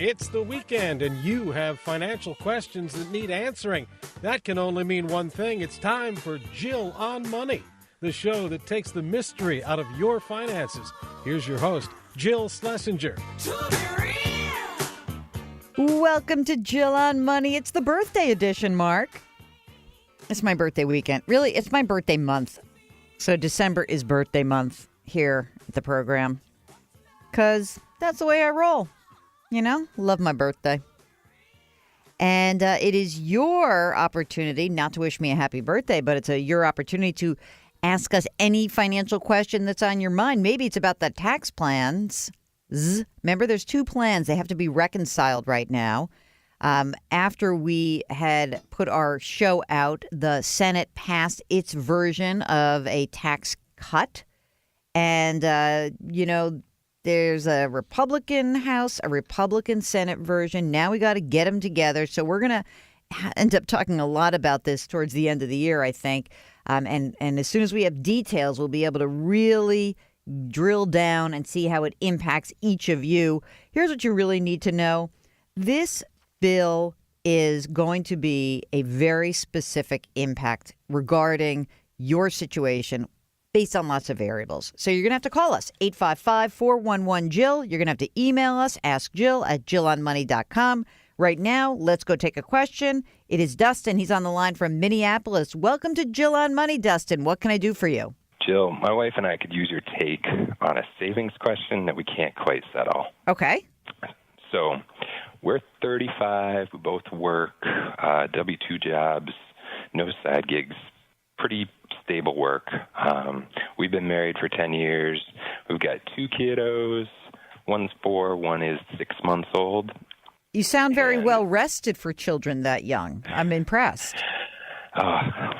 It's the weekend, and you have financial questions that need answering. That can only mean one thing. It's time for Jill on Money, the show that takes the mystery out of your finances. Here's your host, Jill Schlesinger. Welcome to Jill on Money. It's the birthday edition, Mark. It's my birthday weekend. Really, it's my birthday month. So December is birthday month here at the program. Because that's the way I roll. You know, love my birthday. And it is your opportunity, not to wish me a happy birthday, but it's your opportunity to ask us any financial question that's on your mind. Maybe it's about the tax plans. Remember, there's two plans. They have to be reconciled right now. After we had put our show out, the Senate passed its version of a tax cut. And, there's a Republican House, a Republican Senate version. Now we got to get them together. So we're going to end up talking a lot about this towards the end of the year, I think. And as soon as we have details, we'll be able to really drill down and see how it impacts each of you. Here's what you really need to know. This bill is going to be a very specific impact regarding your situation based on lots of variables. So you're going to have to call us, 855-411-JILL. You're going to have to email us, askjill@jillonmoney.com. Right now, let's go take a question. It is Dustin. He's on the line from Minneapolis. Welcome to Jill on Money, Dustin. What can I do for you? Jill, my wife and I could use your take on a savings question that we can't quite settle. Okay. So we're 35. We both work W-2 jobs, no side gigs, pretty stable work. We've been married for 10 years. We've got 2 kiddos. One's 4, one is 6 months old. You sound very well rested for children that young. I'm impressed.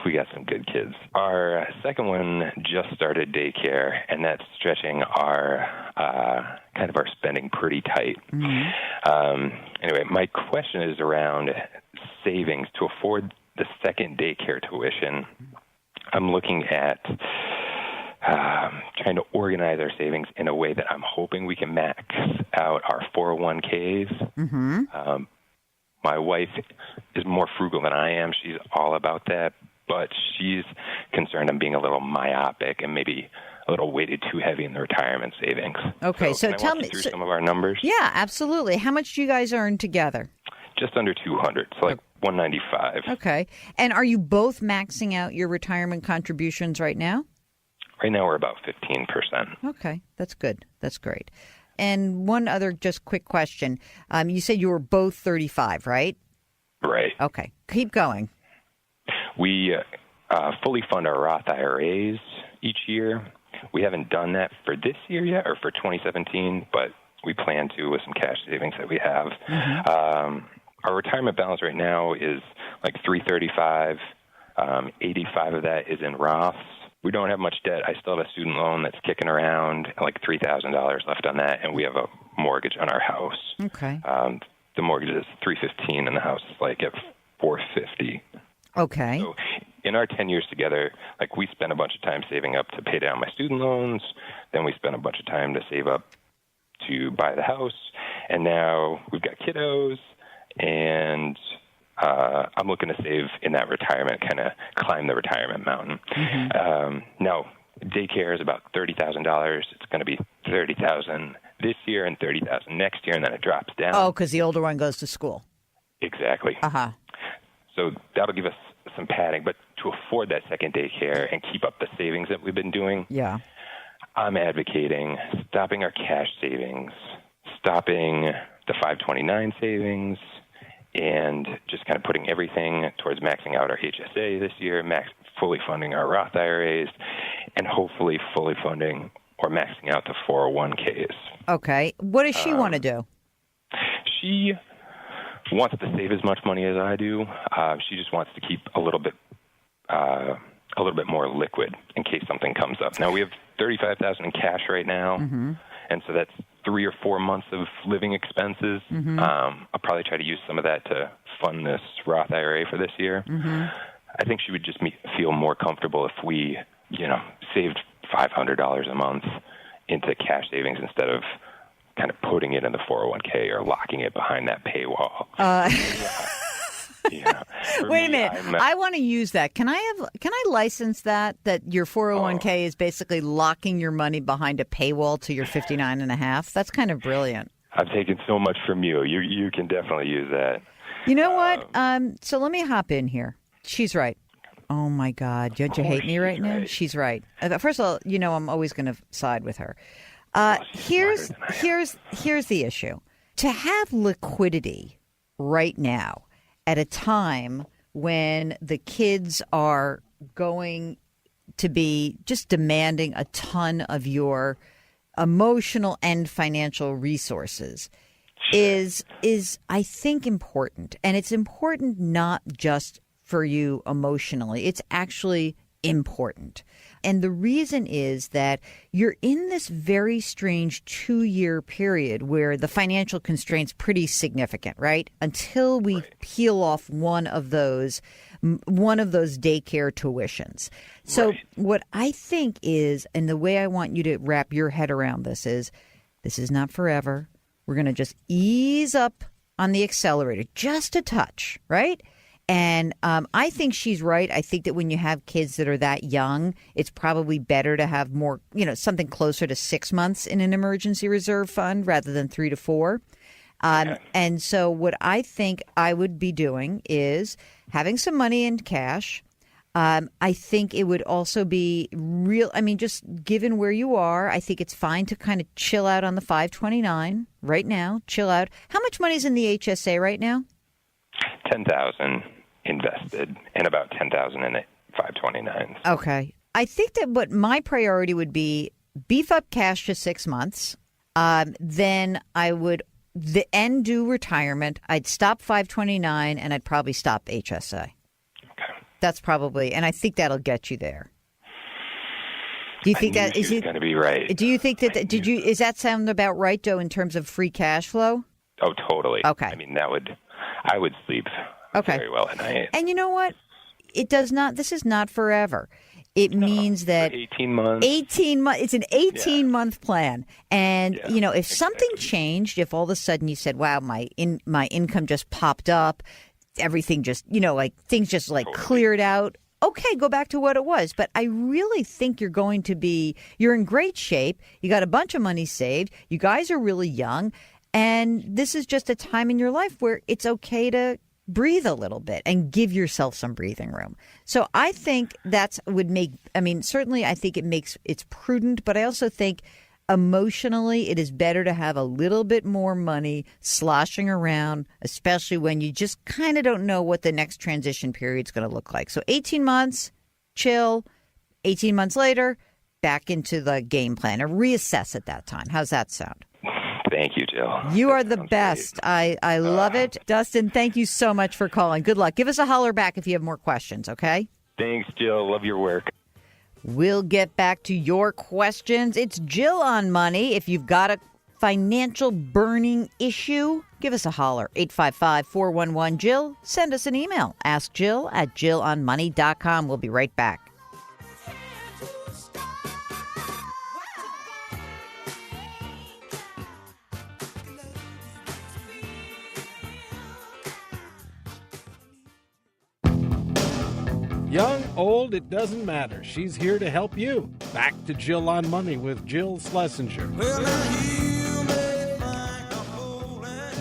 We got some good kids. Our second one just started daycare, and that's stretching our kind of our spending pretty tight. Mm-hmm. Anyway, my question is around savings to afford the second daycare tuition. I'm looking at trying to organize our savings in a way that I'm hoping we can max out our 401ks. Mm-hmm. My wife is more frugal than I am. She's all about that, but she's concerned I'm being a little myopic and maybe a little weighted too heavy in the retirement savings. Okay, so tell me through some of our numbers. Yeah, absolutely. How much do you guys earn together? Just under 200, so like 195. Okay. And are you both maxing out your retirement contributions right now? Right now we're about 15%. Okay, that's good. That's great. And one other just quick question. You said you were both 35, right? Right. Okay, keep going. We fully fund our Roth IRAs each year. We haven't done that for this year yet or for 2017, but we plan to with some cash savings that we have. Mm-hmm. Our retirement balance right now is like $335. 85 of that is in Roths. We don't have much debt. I still have a student loan that's kicking around, like $3,000 left on that, and we have a mortgage on our house. Okay. The mortgage is $315, and the house is like at $450. Okay. So in our 10 years together, like we spent a bunch of time saving up to pay down my student loans. Then we spent a bunch of time to save up to buy the house, and now we've got kiddos, and I'm looking to save in that retirement, kind of climb the retirement mountain. Mm-hmm. Now, daycare is about $30,000. It's going to be $30,000 this year and $30,000 next year, and then it drops down. Oh, because the older one goes to school. Exactly. Uh-huh. So that'll give us some padding. But to afford that second daycare and keep up the savings that we've been doing, yeah, I'm advocating stopping our cash savings, stopping the 529 savings, and just kind of putting everything towards maxing out our HSA this year, fully funding our Roth IRAs, and hopefully fully funding or maxing out the 401ks. Okay. What does she want to do? She wants to save as much money as I do. She just wants to keep a little bit more liquid in case something comes up. Now, we have $35,000 in cash right now, mm-hmm. and so that's 3 or 4 months of living expenses. Mm-hmm. I'll probably try to use some of that to fund this Roth IRA for this year. Mm-hmm. I think she would just feel more comfortable if we, saved $500 a month into cash savings instead of kind of putting it in the 401k or locking it behind that paywall. Wait a minute. I want to use that. Can I license that your 401k is basically locking your money behind a paywall to your 59 and a half? That's kind of brilliant. I've taken so much from you. You can definitely use that. You know what? So let me hop in here. She's right. Oh, my God. Don't you hate me right now? She's right. First of all, I'm always going to side with her. Here's the issue. To have liquidity right now at a time when the kids are going to be just demanding a ton of your emotional and financial resources is I think important. And it's important not just for you emotionally. It's actually important. And the reason is that you're in this very strange 2-year period where the financial constraint's pretty significant, right? Until we peel off one of those daycare tuitions. So what I think is, and the way I want you to wrap your head around this is not forever. We're going to just ease up on the accelerator just a touch, right? And I think she's right. I think that when you have kids that are that young, it's probably better to have more, something closer to 6 months in an emergency reserve fund rather than 3 to 4. And so what I think I would be doing is having some money in cash. I think it would also be just given where you are, I think it's fine to kind of chill out on the 529 right now. Chill out. How much money is in the HSA right now? 10,000 invested and about 10,000 in 529s. Okay. I think that what my priority would be beef up cash to 6 months. Then I would do retirement. I'd stop 529 and I'd probably stop HSA. Okay. That's probably, and I think that'll get you there. Do you think that is going to be right? Do you think that is that sound about right, Joe, in terms of free cash flow? Oh, totally. Okay. I would sleep very well at night. And you know what? This is not forever. It means that 18 months. 18 months. It's an 18-month plan. And, if something changed, if all of a sudden you said, wow, my income just popped up, everything just, things just cleared out. Okay, go back to what it was. But I really think you're in great shape. You got a bunch of money saved. You guys are really young. And this is just a time in your life where it's okay to breathe a little bit and give yourself some breathing room. So I think certainly I think it's prudent, but I also think emotionally it is better to have a little bit more money sloshing around, especially when you just kind of don't know what the next transition period is going to look like. So 18 months, chill, 18 months later, back into the game plan or reassess at that time. How's that sound? Thank you, Jill. You are the best. I love it. Dustin, thank you so much for calling. Good luck. Give us a holler back if you have more questions, okay? Thanks, Jill. Love your work. We'll get back to your questions. It's Jill on Money. If you've got a financial burning issue, give us a holler. 855-411-JILL. Send us an email. AskJill@JillOnMoney.com. We'll be right back. Young, old, it doesn't matter. She's here to help you. Back to Jill on Money with Jill Schlesinger.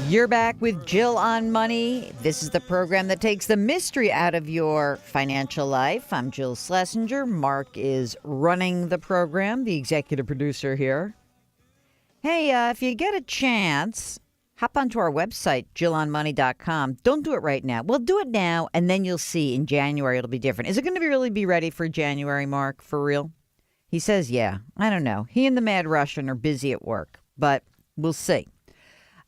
You're back with Jill on Money. This is the program that takes the mystery out of your financial life. I'm Jill Schlesinger. Mark is running the program, the executive producer here. Hey, if you get a chance, hop onto our website, JillOnMoney.com. Don't do it right now. Well, do it now, and then you'll see in January it'll be different. Is it going to really be ready for January, Mark, for real? He says, yeah. I don't know. He and the Mad Russian are busy at work, but we'll see.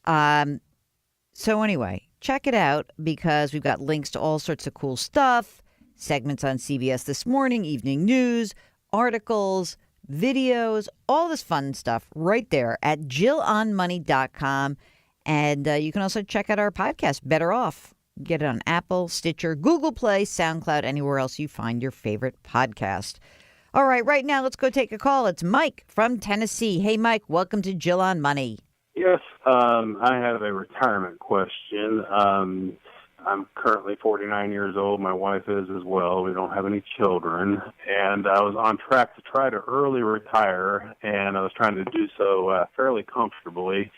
So anyway, check it out because we've got links to all sorts of cool stuff, segments on CBS This Morning, evening news, articles, videos, all this fun stuff right there at JillOnMoney.com. And you can also check out our podcast, Better Off, Get it on Apple, Stitcher, Google Play, SoundCloud, anywhere else you find your favorite podcast. All right now let's go take a call. It's Mike from Tennessee. Hey, Mike, welcome to Jill on Money. Yes, I have a retirement question. I'm currently 49 years old. My wife is as well. We don't have any children. And I was on track to try to early retire, and I was trying to do so fairly comfortably.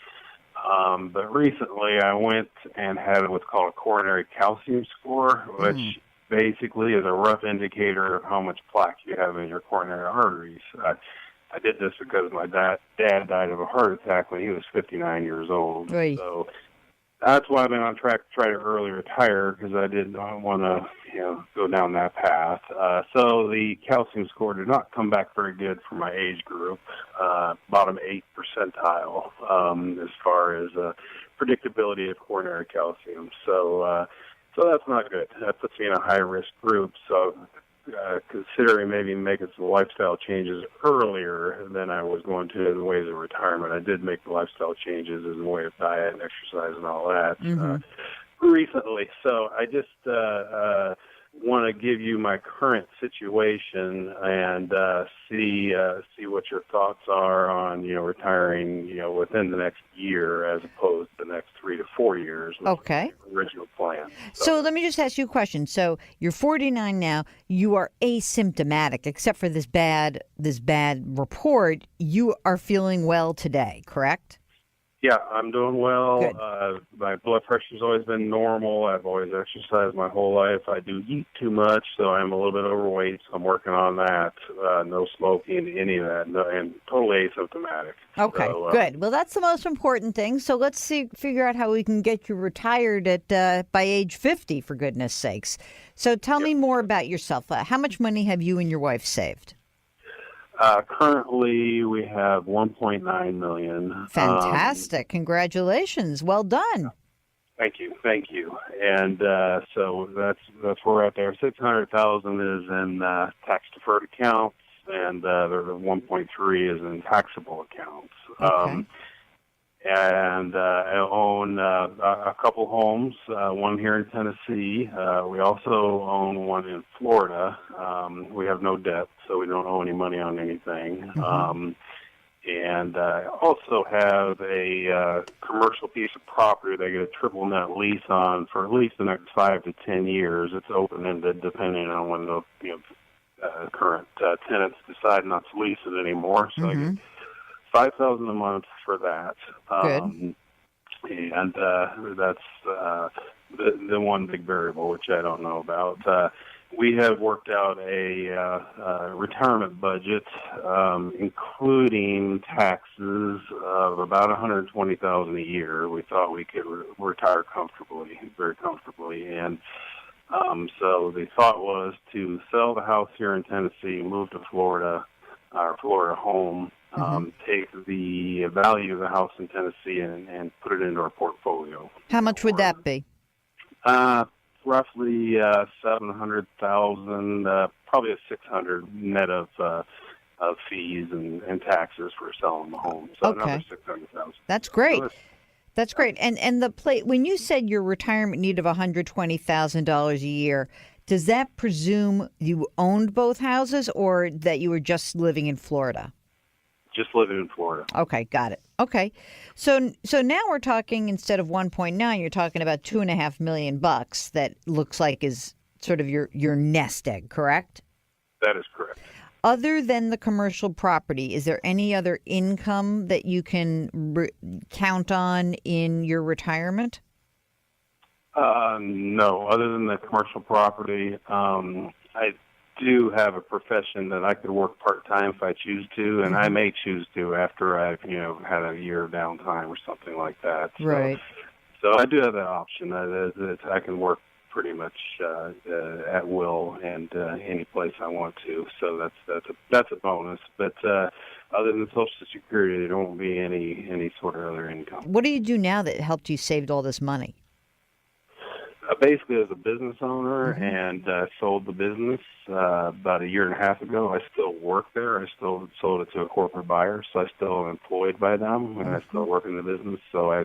But recently I went and had what's called a coronary calcium score, which basically is a rough indicator of how much plaque you have in your coronary arteries. I did this because my dad died of a heart attack when he was 59 years old. Right. So that's why I've been on track to try to early retire, because I did not want to, go down that path. So the calcium score did not come back very good for my age group, bottom 8 percentile, as far as predictability of coronary calcium. So that's not good. That puts me in a high-risk group. So considering maybe making some lifestyle changes earlier than I was going to in the ways of retirement. I did make the lifestyle changes as a way of diet and exercise and all that recently. So I just want to give you my current situation and see what your thoughts are on retiring within the next year as opposed to the next 3 to 4 years. Okay. The original plan. So let me just ask you a question. So you're 49 now. You are asymptomatic, except for this bad report. You are feeling well today, correct? Yeah, I'm doing well. Good. My blood pressure's always been normal. I've always exercised my whole life. I do eat too much, so I'm a little bit overweight, so I'm working on that. No smoking, any of that, and totally asymptomatic. Okay, so, good. Well, that's the most important thing. So let's figure out how we can get you retired by age 50, for goodness sakes. So tell me more about yourself. How much money have you and your wife saved? Currently, we have $1.9 million. Fantastic. Congratulations. Well done. Thank you. And so that's where we're at there. $600,000 is in tax-deferred accounts, and the 1.3 is in taxable accounts. Okay. And I own a couple homes, one here in Tennessee. We also own one in Florida. We have no debt, so we don't owe any money on anything. And I also have a commercial piece of property that I get a triple net lease on for at least the next 5 to 10 years. It's open-ended depending on when the current tenants decide not to lease it anymore. So I get $5,000 a month for that. Good. And that's the one big variable, which I don't know about. We have worked out a retirement budget, including taxes, of about $120,000 a year. We thought we could retire comfortably, very comfortably, and so the thought was to sell the house here in Tennessee, move to Florida, our Florida home, take the value of the house in Tennessee and put it into our portfolio. How much would that be? Roughly $700,000, probably $600,000 net of fees and taxes for selling the home. So another $600,000. That's great. That's great. And when you said your retirement need of $120,000 a year, does that presume you owned both houses or that you were just living in Florida? Just living in Florida. Okay, got it. Okay, so now we're talking, instead of 1.9, you're talking about $2.5 million that looks like is sort of your nest egg, correct? That is correct. Other than the commercial property, is there any other income that you can count on in your retirement? No, other than the commercial property, I do have a profession that I could work part-time if I choose to, and I may choose to after I've, had a year of downtime or something like that. Right. So I do have that option. I can work pretty much at will and any place I want to. So that's a bonus. But other than Social Security, there won't be any sort of other income. What do you do now that helped you save all this money? Basically, as a business owner, and sold the business about a year and a half ago. I still work there. I still sold it to a corporate buyer, so I still am employed by them, and I still work in the business. So I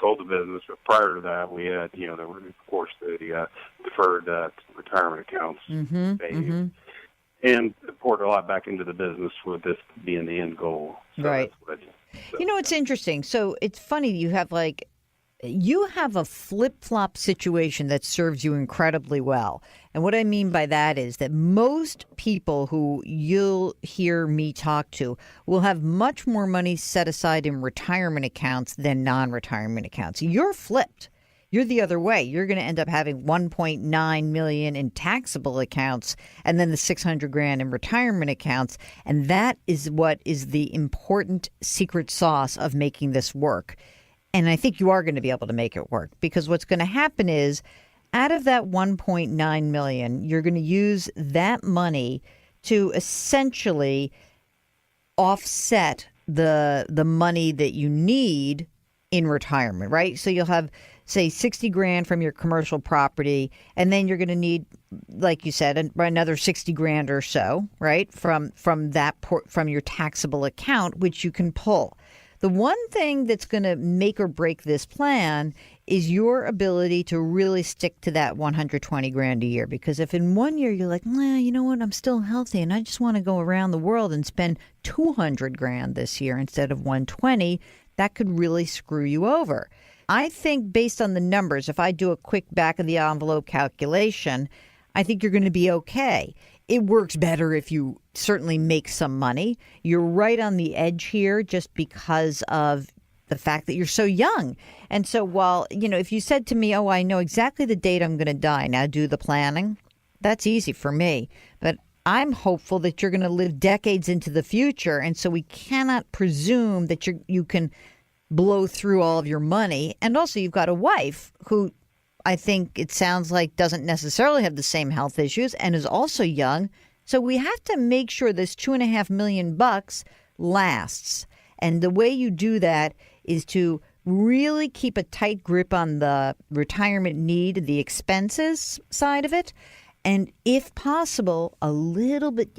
sold the business, but prior to that, we had, there were, of course, the deferred retirement accounts paid, and poured a lot back into the business with this being the end goal. So right. That's what I did. So. It's interesting. So it's funny you have a flip-flop situation that serves you incredibly well. And what I mean by that is that most people who you'll hear me talk to will have much more money set aside in retirement accounts than non-retirement accounts. You're flipped. You're the other way. You're going to end up having $1.9 million in taxable accounts and then the $600,000 in retirement accounts. And that is what is the important secret sauce of making this work. And I think you are going to be able to make it work, because what's going to happen is out of that $1.9 million, you're going to use that money to essentially offset the money that you need in retirement, right? So you'll have, say, $60,000 from your commercial property, and then you're going to need, like you said, another $60,000 or so, right, from your taxable account, which you can pull. The one thing that's going to make or break this plan is your ability to really stick to that $120,000 a year. Because if in 1 year you're like, you know what, I'm still healthy and I just want to go around the world and spend $200,000 this year instead of $120,000, that could really screw you over. I think based on the numbers, if I do a quick back of the envelope calculation, I think you're going to be okay. It works better if you certainly make some money. You're right on the edge here just because of the fact that you're so young. And so while, if you said to me, I know exactly the date I'm going to die, now do the planning, that's easy for me. But I'm hopeful that you're going to live decades into the future. And so we cannot presume that you can blow through all of your money. And also you've got a wife who I think it sounds like doesn't necessarily have the same health issues and is also young. So we have to make sure this $2.5 million lasts. And the way you do that is to really keep a tight grip on the retirement need, the expenses side of it. And if possible, a little bit,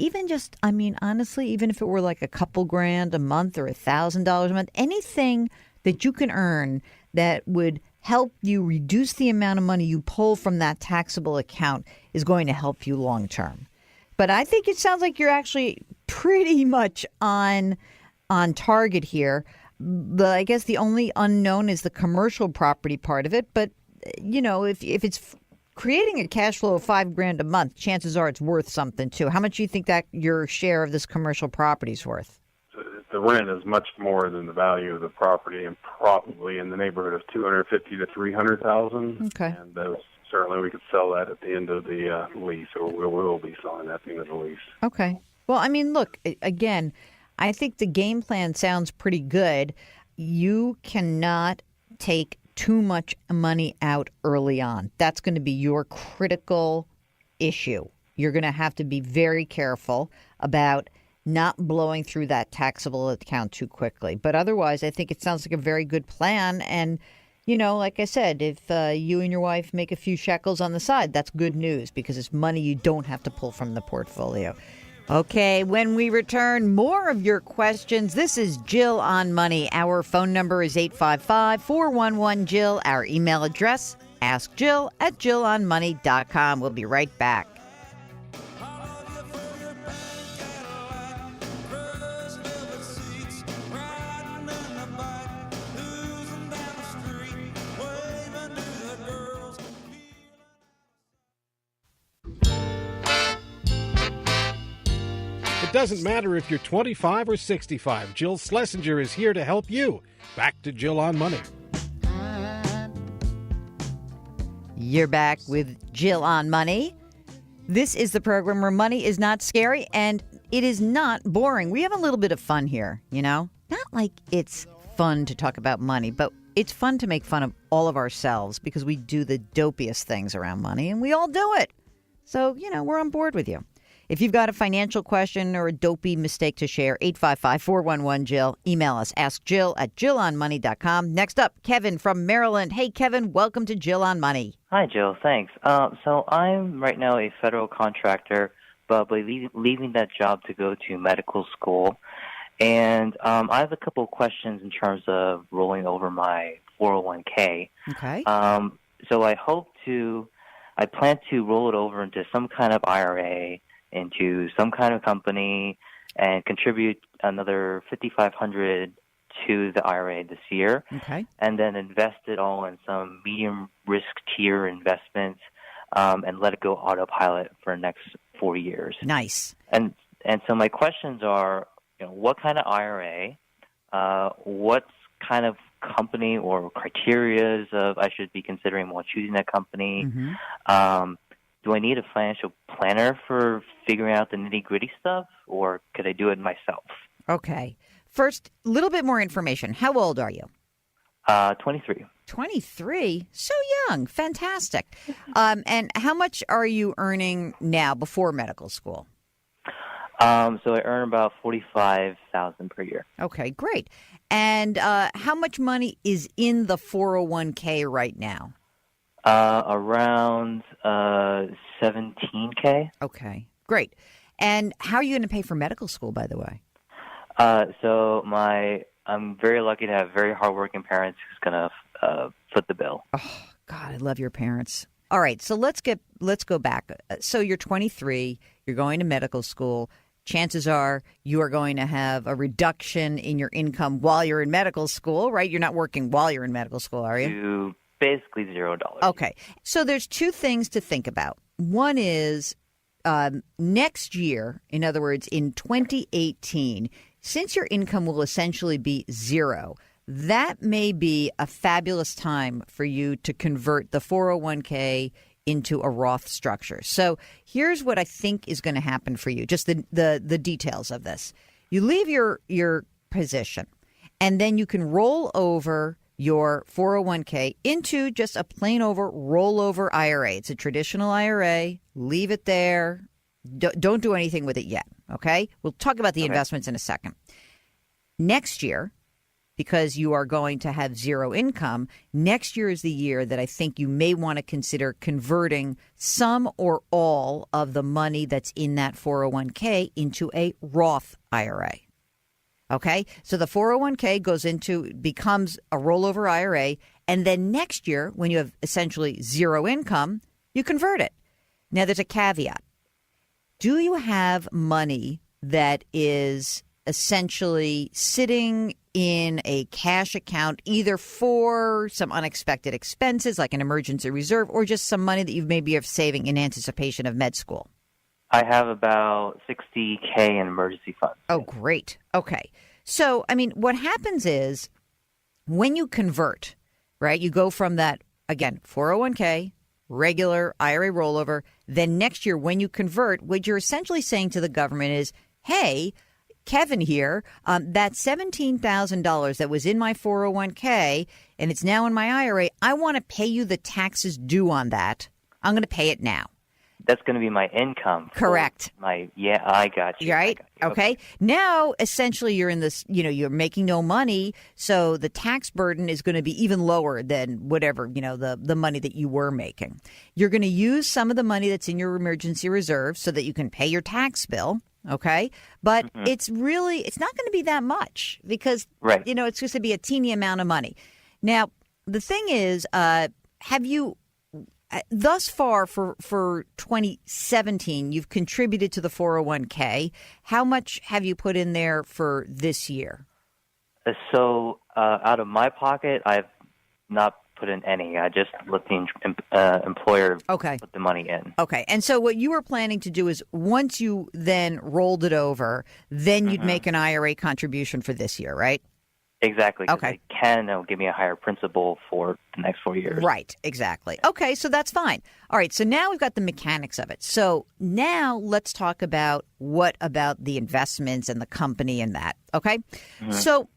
honestly, even if it were like a couple grand a month or $1,000 a month, anything that you can earn that would help you reduce the amount of money you pull from that taxable account is going to help you long term. But I think it sounds like you're actually pretty much on target here. I guess the only unknown is the commercial property part of it. But, if it's creating a cash flow of $5,000 a month, chances are it's worth something too. How much do you think that your share of this commercial property is worth? The rent is much more than the value of the property, and probably in the neighborhood of $250,000 to $300,000. Okay. And certainly we could sell that at the end of the lease, or we will be selling that at the end of the lease. Okay. Well, look, again, I think the game plan sounds pretty good. You cannot take too much money out early on. That's going to be your critical issue. You're going to have to be very careful about not blowing through that taxable account too quickly. But otherwise, I think it sounds like a very good plan. And, like I said, if you and your wife make a few shekels on the side, that's good news because it's money you don't have to pull from the portfolio. Okay, when we return, more of your questions. This is Jill on Money. Our phone number is 855-411-JILL. Our email address, askjill@jillonmoney.com. We'll be right back. It doesn't matter if you're 25 or 65. Jill Schlesinger is here to help you. Back to Jill on Money. You're back with Jill on Money. This is the program where money is not scary and it is not boring. We have a little bit of fun here, Not like it's fun to talk about money, but it's fun to make fun of all of ourselves because we do the dopiest things around money and we all do it. So, we're on board with you. If you've got a financial question or a dopey mistake to share, 855-411-JILL. Email us, askjill@jillonmoney.com. Next up, Kevin from Maryland. Hey, Kevin, welcome to Jill on Money. Hi, Jill. Thanks. So I'm right now a federal contractor, but leaving that job to go to medical school. And I have a couple of questions in terms of rolling over my 401k. Okay. So I plan to roll it over into some kind of IRA, into some kind of company, and contribute another $5,500 to the IRA this year. Okay. And then invest it all in some medium risk tier investments, and let it go autopilot for the next 4 years. Nice. And so my questions are, what kind of IRA, what kind of company or criteria of I should be considering while choosing that company? Mm-hmm. Do I need a financial planner for figuring out the nitty-gritty stuff, or could I do it myself? Okay. First, a little bit more information. How old are you? 23. 23? So young. Fantastic. And how much are you earning now before medical school? So I earn about $45,000 per year. Okay, great. And how much money is in the 401k right now? Around $17K. Okay, great. And how are you going to pay for medical school, by the way? So I'm very lucky to have very hardworking parents who's going to foot the bill. Oh, God, I love your parents. All right, so let's go back. So you're 23, you're going to medical school. Chances are you are going to have a reduction in your income while you're in medical school, right? You're not working while you're in medical school, are you? To basically $0. Okay. So there's two things to think about. One is next year, in other words, in 2018, since your income will essentially be zero, that may be a fabulous time for you to convert the 401k into a Roth structure. So here's what I think is going to happen for you, just the details of this. You leave your position, and then you can roll over your 401k into just a plain over rollover IRA. It's a traditional IRA. Leave it there. Don't do anything with it yet, okay? We'll talk about the investments in a second. Next year, because you are going to have zero income, next year is the year that I think you may want to consider converting some or all of the money that's in that 401k into a Roth IRA. Okay? So the 401k becomes a rollover IRA, and then next year, when you have essentially zero income, you convert it. Now, there's a caveat. Do you have money that is essentially sitting in a cash account, either for some unexpected expenses like an emergency reserve, or just some money that you maybe are saving in anticipation of med school? I have about $60K in emergency funds. Oh, great. Okay. So, I mean, what happens is when you convert, right, you go from that, again, 401k, regular IRA rollover, then next year when you convert, what you're essentially saying to the government is, hey, Kevin here, that $17,000 that was in my 401k and it's now in my IRA, I want to pay you the taxes due on that. I'm going to pay it now. That's going to be my income. Correct. I got you. Right? Okay. Now, essentially, you're in this, you're making no money. So the tax burden is going to be even lower than whatever, the money that you were making. You're going to use some of the money that's in your emergency reserve so that you can pay your tax bill. Okay. But it's not going to be that much because, it's just to be a teeny amount of money. Now, the thing is, have you thus far for 2017, you've contributed to the 401k. How much have you put in there for this year? So out of my pocket, I've not put in any. I just let the employer put the money in. Okay. And so what you were planning to do is once you then rolled it over, then you'd make an IRA contribution for this year, right? Exactly. Okay. It'll give me a higher principal for the next 4 years. Right. Exactly. Okay. So that's fine. All right. So now we've got the mechanics of it. So now let's talk about what about the investments and the company and that. Okay. So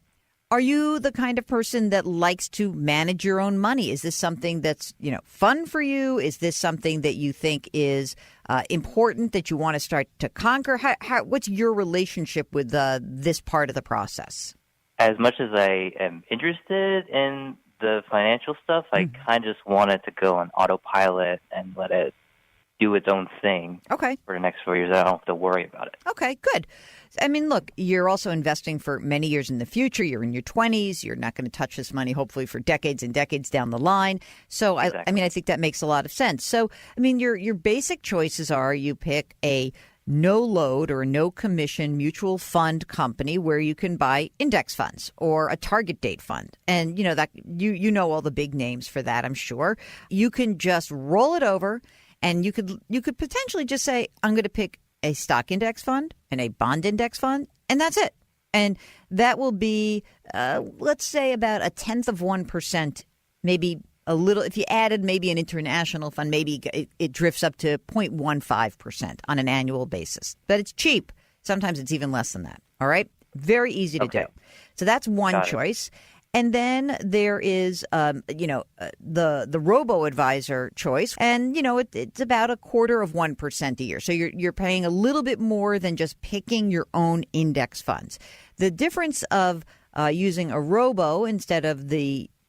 Are you the kind of person that likes to manage your own money? Is this something that's, fun for you? Is this something that you think is important that you want to start to conquer? What's your relationship with this part of the process? As much as I am interested in the financial stuff, I kind of just want it to go on autopilot and let it do its own thing. Okay. For the next 4 years. I don't have to worry about it. Okay, good. I mean, look, you're also investing for many years in the future. You're in your 20s. You're not going to touch this money, hopefully, for decades and decades down the line. So, Exactly. I think that makes a lot of sense. So, your basic choices are you pick a no-load or a no-commission mutual fund company where you can buy index funds or a target date fund. And, that you know all the big names for that, I'm sure. You can just roll it over. And you could potentially just say, I'm going to pick a stock index fund and a bond index fund, and that's it. And that will be, let's say, about 0.1%, maybe a little. If you added maybe an international fund, maybe it drifts up to 0.15% on an annual basis. But it's cheap. Sometimes it's even less than that. All right? Very easy to do. So that's one choice. And then there is, the robo-advisor choice. And, it's about 0.25% a year. So you're paying a little bit more than just picking your own index funds. The difference of using a robo instead of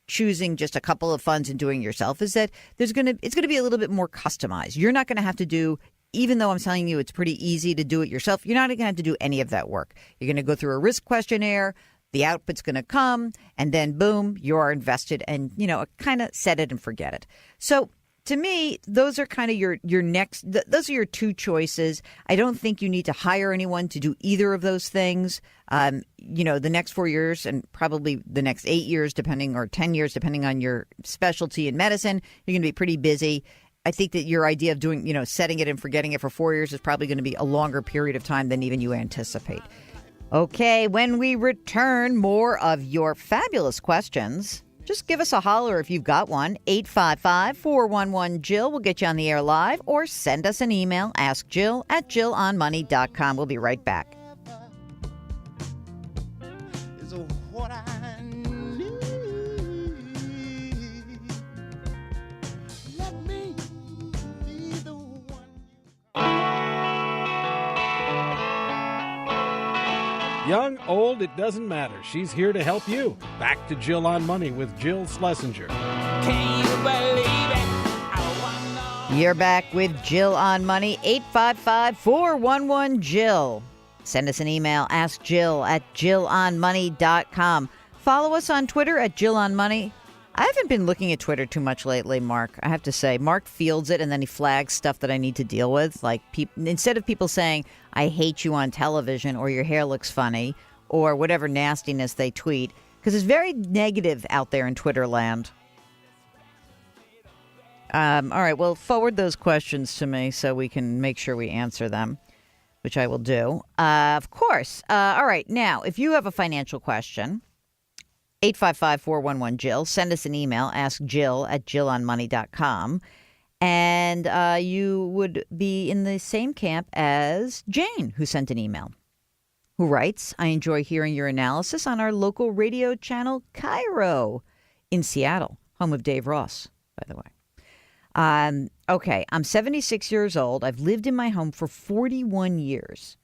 choosing just a couple of funds and doing it yourself is that it's going to be a little bit more customized. You're not going to have to do, even though I'm telling you it's pretty easy to do it yourself, you're not going to have to do any of that work. You're going to go through a risk questionnaire. The output's going to come, and then boom, you're invested, and kind of set it and forget it. So to me, those are kind of your next. Those are your two choices. I don't think you need to hire anyone to do either of those things. The next 4 years and probably the next 8 years, or 10 years, depending on your specialty in medicine, you're going to be pretty busy. I think that your idea of doing, setting it and forgetting it for 4 years is probably going to be a longer period of time than even you anticipate. Okay, when we return, more of your fabulous questions. Just give us a holler if you've got one. 855-411-JILL. We'll get you on the air live, or send us an email, askjill@jillonmoney.com. We'll be right back. Is what I need. Let me be the one. Young, old, it doesn't matter. She's here to help you. Back to Jill on Money with Jill Schlesinger. Can you believe it? You're back with Jill on Money, 855-411-JILL. Send us an email, askjill@jillonmoney.com. Follow us on Twitter @JillOnMoney. I haven't been looking at Twitter too much lately, Mark. I have to say, Mark fields it and then he flags stuff that I need to deal with. Like instead of people saying, I hate you on television or your hair looks funny or whatever nastiness they tweet, because it's very negative out there in Twitter land. All right, well, forward those questions to me so we can make sure we answer them, which I will do. Of course. All right, now, if you have a financial question, 855-411-JILL. Send us an email, askjill@jillonmoney.com. And you would be in the same camp as Jane, who sent an email, who writes, I enjoy hearing your analysis on our local radio channel, Cairo, in Seattle, home of Dave Ross, by the way. Okay, I'm 76 years old. I've lived in my home for 41 years.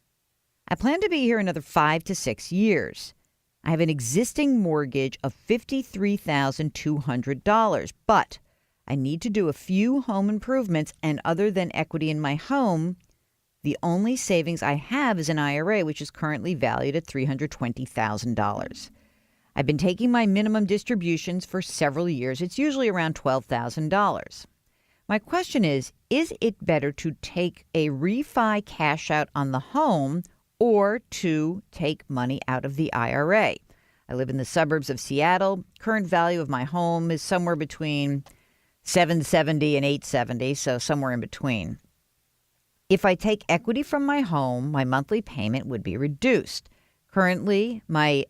I plan to be here another 5 to 6 years. I have an existing mortgage of $53,200, but I need to do a few home improvements, and other than equity in my home, the only savings I have is an IRA, which is currently valued at $320,000. I've been taking my minimum distributions for several years. It's usually around $12,000. My question is it better to take a refi cash out on the home or to take money out of the IRA? I live in the suburbs of Seattle. Current value of my home is somewhere between $770 and $870, so somewhere in between. If I take equity from my home, my monthly payment would be reduced. Currently, my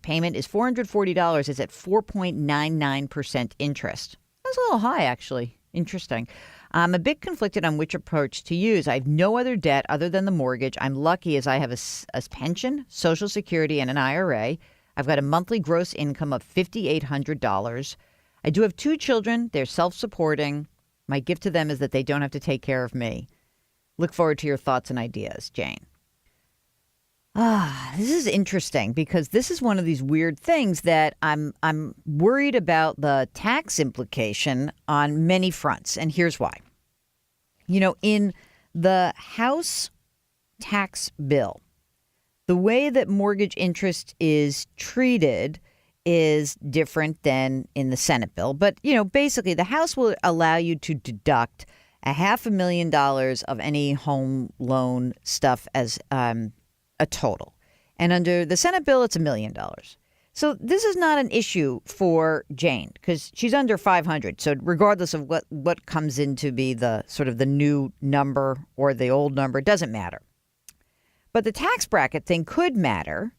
payment is $440. It's at 4.99% interest. That's a little high, actually. Interesting. I'm a bit conflicted on which approach to use. I have no other debt other than the mortgage. I'm lucky as I have a pension, Social Security, and an IRA. I I've got a monthly gross income of $5,800. I do have 2 children. They're self-supporting. My gift to them is that they don't have to take care of me. Look forward to your thoughts and ideas, Jane. This is interesting because this is one of these weird things that I'm worried about the tax implication on many fronts. And here's why. You know, in the House tax bill, the way that mortgage interest is treated is different than in the Senate bill. But, you know, basically the House will allow you to deduct $500,000 of any home loan stuff as a total. And under the Senate bill, it's $1 million. So this is not an issue for Jane because she's under 500. So regardless of what comes in to be the sort of the new number or the old number, it doesn't matter. But the tax bracket thing could matter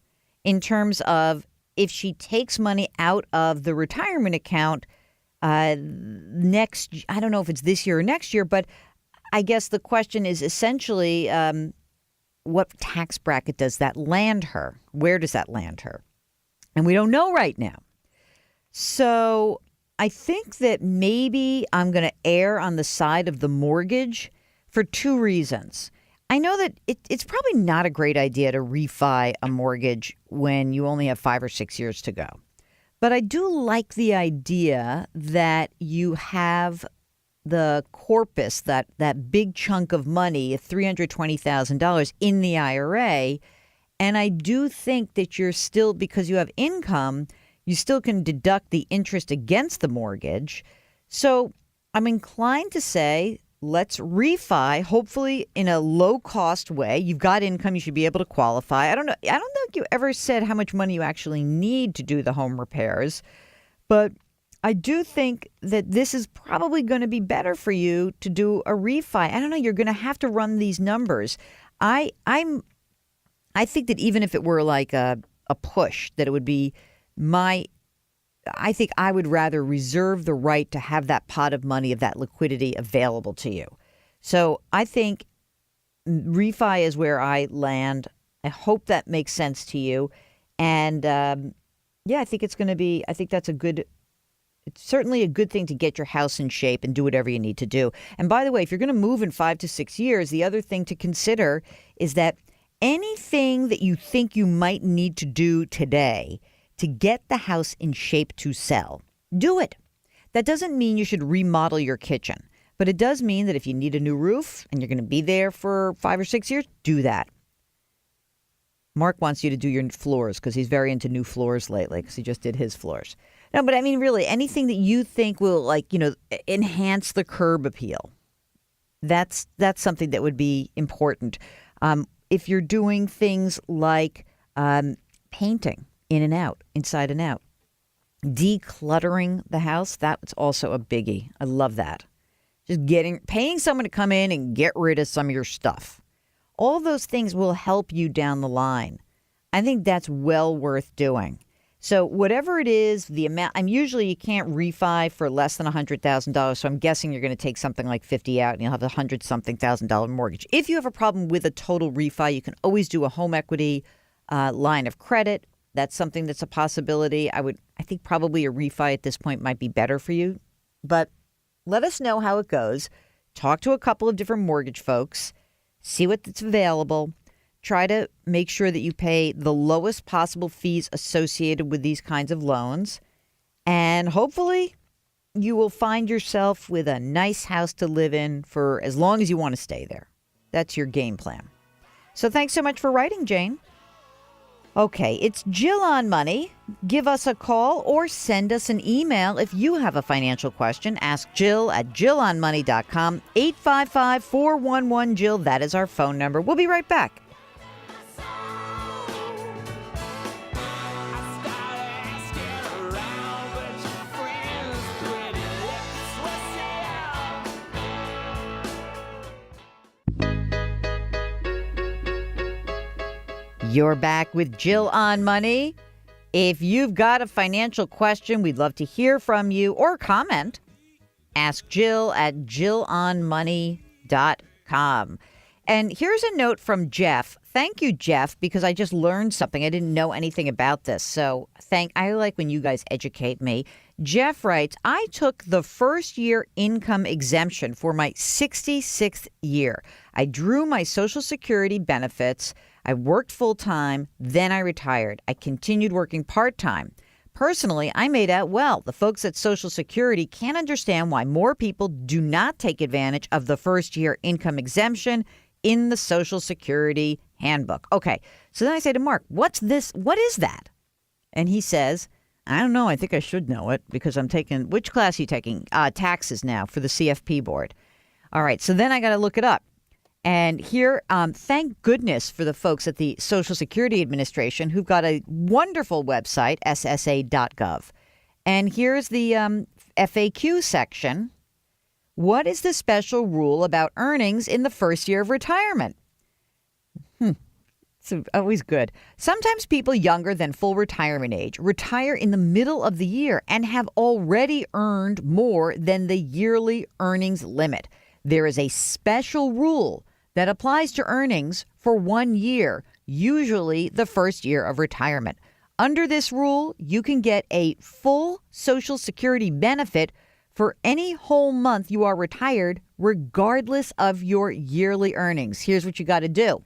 in terms of if she takes money out of the retirement account next, I don't know if it's this year or next year, but I guess the question is essentially what tax bracket does that land her? Where does that land her? And we don't know right now. So I think that maybe I'm going to err on the side of the mortgage for 2 reasons. I know that it's probably not a great idea to refi a mortgage when you only have 5 or 6 years to go. But I do like the idea that you have the corpus, that big chunk of money, $320,000 in the IRA. And I do think that you're still, because you have income, you still can deduct the interest against the mortgage. So I'm inclined to say, let's refi, hopefully in a low-cost way. You've got income. You should be able to qualify. I don't know if you ever said how much money you actually need to do the home repairs. But I do think that this is probably going to be better for you to do a refi. I don't know. You're going to have to run these numbers. I think that even if it were like a push, that it would be I think I would rather reserve the right to have that pot of money, of that liquidity available to you. So I think refi is where I land. I hope that makes sense to you. And I think it's certainly a good thing to get your house in shape and do whatever you need to do. And by the way, if you're going to move in 5 to 6 years, the other thing to consider is that anything that you think you might need to do today to get the house in shape to sell, do it. That doesn't mean you should remodel your kitchen, but it does mean that if you need a new roof and you're going to be there for 5 or 6 years, do that. Mark wants you to do your floors because he's very into new floors lately because he just did his floors. No, but I mean, really, anything that you think will, enhance the curb appeal, that's something that would be important. If you're doing things like painting in and out, inside and out, decluttering the house, that's also a biggie. I love that. Just paying someone to come in and get rid of some of your stuff. All those things will help you down the line. I think that's well worth doing. So whatever it is, the amount, usually you can't refi for less than $100,000. So I'm guessing you're going to take something like 50 out and you'll have $100,000 mortgage. If you have a problem with a total refi, you can always do a home equity line of credit. That's something that's a possibility. I think probably a refi at this point might be better for you. But let us know how it goes. Talk to a couple of different mortgage folks. See what's available. Try to make sure that you pay the lowest possible fees associated with these kinds of loans. And hopefully you will find yourself with a nice house to live in for as long as you want to stay there. That's your game plan. So thanks so much for writing, Jane. Okay, it's Jill on Money. Give us a call or send us an email if you have a financial question. Ask Jill at JillOnMoney.com. 855-411-JILL. That is our phone number. We'll be right back. You're back with Jill on Money. If you've got a financial question, we'd love to hear from you or comment. Ask Jill at JillOnMoney.com. And here's a note from Jeff. Thank you, Jeff, because I just learned something. I didn't know anything about this. So I like when you guys educate me. Jeff writes, I took the first year income exemption for my 66th year. I drew my Social Security benefits. I worked full time. Then I retired. I continued working part time. Personally, I made out well. The folks at Social Security can't understand why more people do not take advantage of the first year income exemption in the Social Security handbook. Okay, so then I say to Mark, what's this? What is that? And he says, I don't know. I think I should know it because I'm taking, which class are you taking? Taxes now for the CFP board. All right, so then I got to look it up. And here, thank goodness for the folks at the Social Security Administration who've got a wonderful website, ssa.gov. And here's the FAQ section. What is the special rule about earnings in the first year of retirement? It's always good. Sometimes people younger than full retirement age retire in the middle of the year and have already earned more than the yearly earnings limit. There is a special rule that applies to earnings for 1 year, usually the first year of retirement. Under this rule, you can get a full Social Security benefit for any whole month you are retired, regardless of your yearly earnings. Here's what you got to do.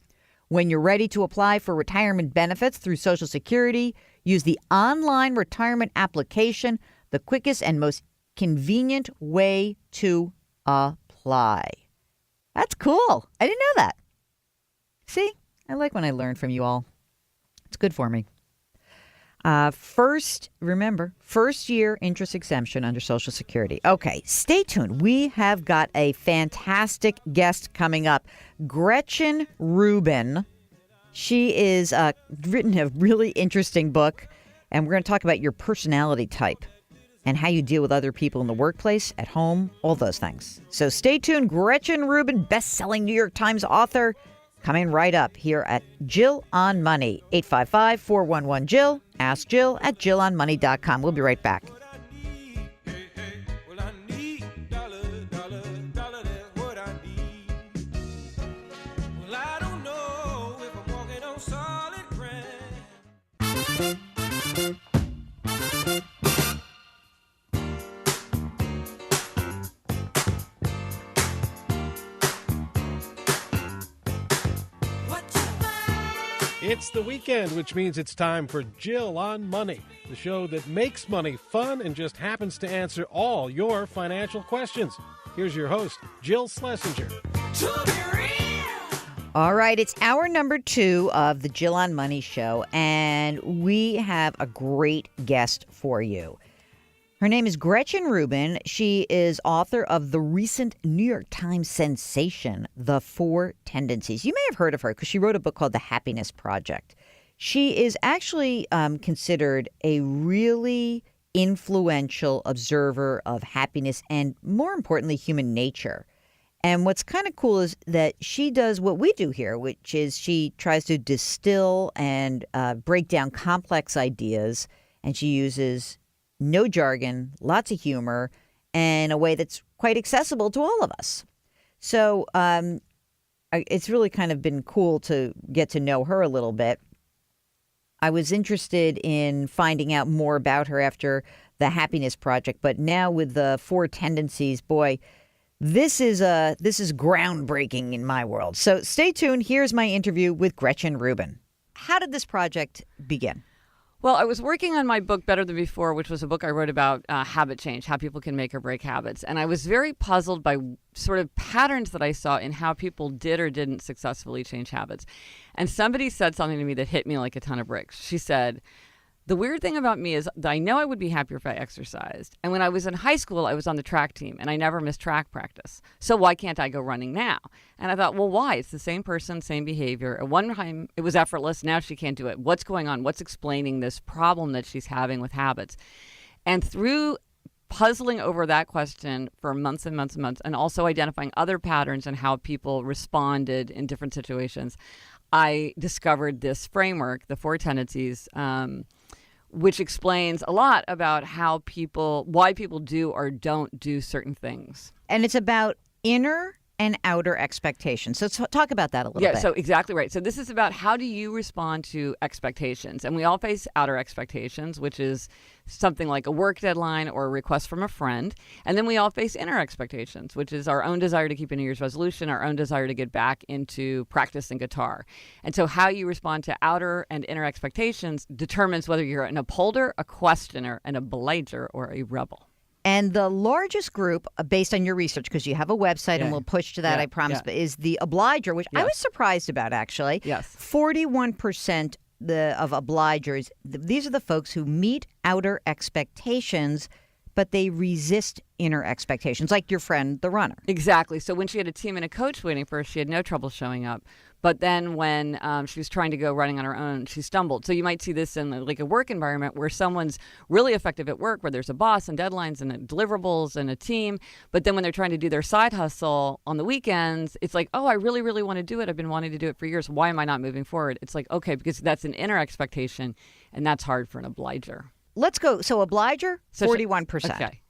When you're ready to apply for retirement benefits through Social Security, use the online retirement application, the quickest and most convenient way to apply. That's cool. I didn't know that. See, I like when I learn from you all. It's good for me. First year interest exemption under Social Security. Okay, stay tuned. We have got a fantastic guest coming up. Gretchen Rubin. She is written a really interesting book, and we're going to talk about your personality type and how you deal with other people in the workplace, at home, all those things. So stay tuned. Gretchen Rubin, best-selling New York Times author, coming right up here at Jill on Money. 855-411-JILL. Ask Jill at JillOnMoney.com. We'll be right back. It's the weekend, which means it's time for Jill on Money, the show that makes money fun and just happens to answer all your financial questions. Here's your host, Jill Schlesinger. All right, it's hour number 2 of the Jill on Money show, and we have a great guest for you. Her name is Gretchen Rubin. She is author of the recent New York Times sensation, The Four Tendencies. You may have heard of her because she wrote a book called The Happiness Project. She is actually considered a really influential observer of happiness and, more importantly, human nature. And what's kind of cool is that she does what we do here, which is she tries to distill and break down complex ideas, and she uses no jargon, lots of humor, and a way that's quite accessible to all of us. So it's really kind of been cool to get to know her a little bit. I was interested in finding out more about her after the Happiness Project, but now with the Four Tendencies, boy, this is groundbreaking in my world. So stay tuned. Here's my interview with Gretchen Rubin. How did this project begin? Well, I was working on my book Better Than Before, which was a book I wrote about habit change, how people can make or break habits. And I was very puzzled by sort of patterns that I saw in how people did or didn't successfully change habits. And somebody said something to me that hit me like a ton of bricks. She said, the weird thing about me is that I know I would be happier if I exercised. And when I was in high school, I was on the track team and I never missed track practice. So why can't I go running now? And I thought, well, why? It's the same person, same behavior. At one time, it was effortless. Now she can't do it. What's going on? What's explaining this problem that she's having with habits? And through puzzling over that question for months and months and months, and also identifying other patterns and how people responded in different situations, I discovered this framework, the Four Tendencies, which explains a lot about why people do or don't do certain things. And it's about inner and outer expectations. So talk about that a little bit. Yeah, so exactly right. So this is about how do you respond to expectations? And we all face outer expectations, which is something like a work deadline or a request from a friend. And then we all face inner expectations, which is our own desire to keep a New Year's resolution, our own desire to get back into practicing guitar. And so how you respond to outer and inner expectations determines whether you're an upholder, a questioner, an obliger, or a rebel. And the largest group, based on your research, because you have a website and we'll push to that, I promise, but is the obliger, which I was surprised about, actually. Yes. 41% of obligers, these are the folks who meet outer expectations, but they resist inner expectations, like your friend, the runner. Exactly. So when she had a team and a coach waiting for her, she had no trouble showing up. But then when she was trying to go running on her own, she stumbled. So you might see this in like a work environment where someone's really effective at work, where there's a boss and deadlines and deliverables and a team. But then when they're trying to do their side hustle on the weekends, it's like, oh, I really, really want to do it. I've been wanting to do it for years. Why am I not moving forward? It's like, okay, because that's an inner expectation, and that's hard for an obliger. Let's go. So obliger, 41%. Okay.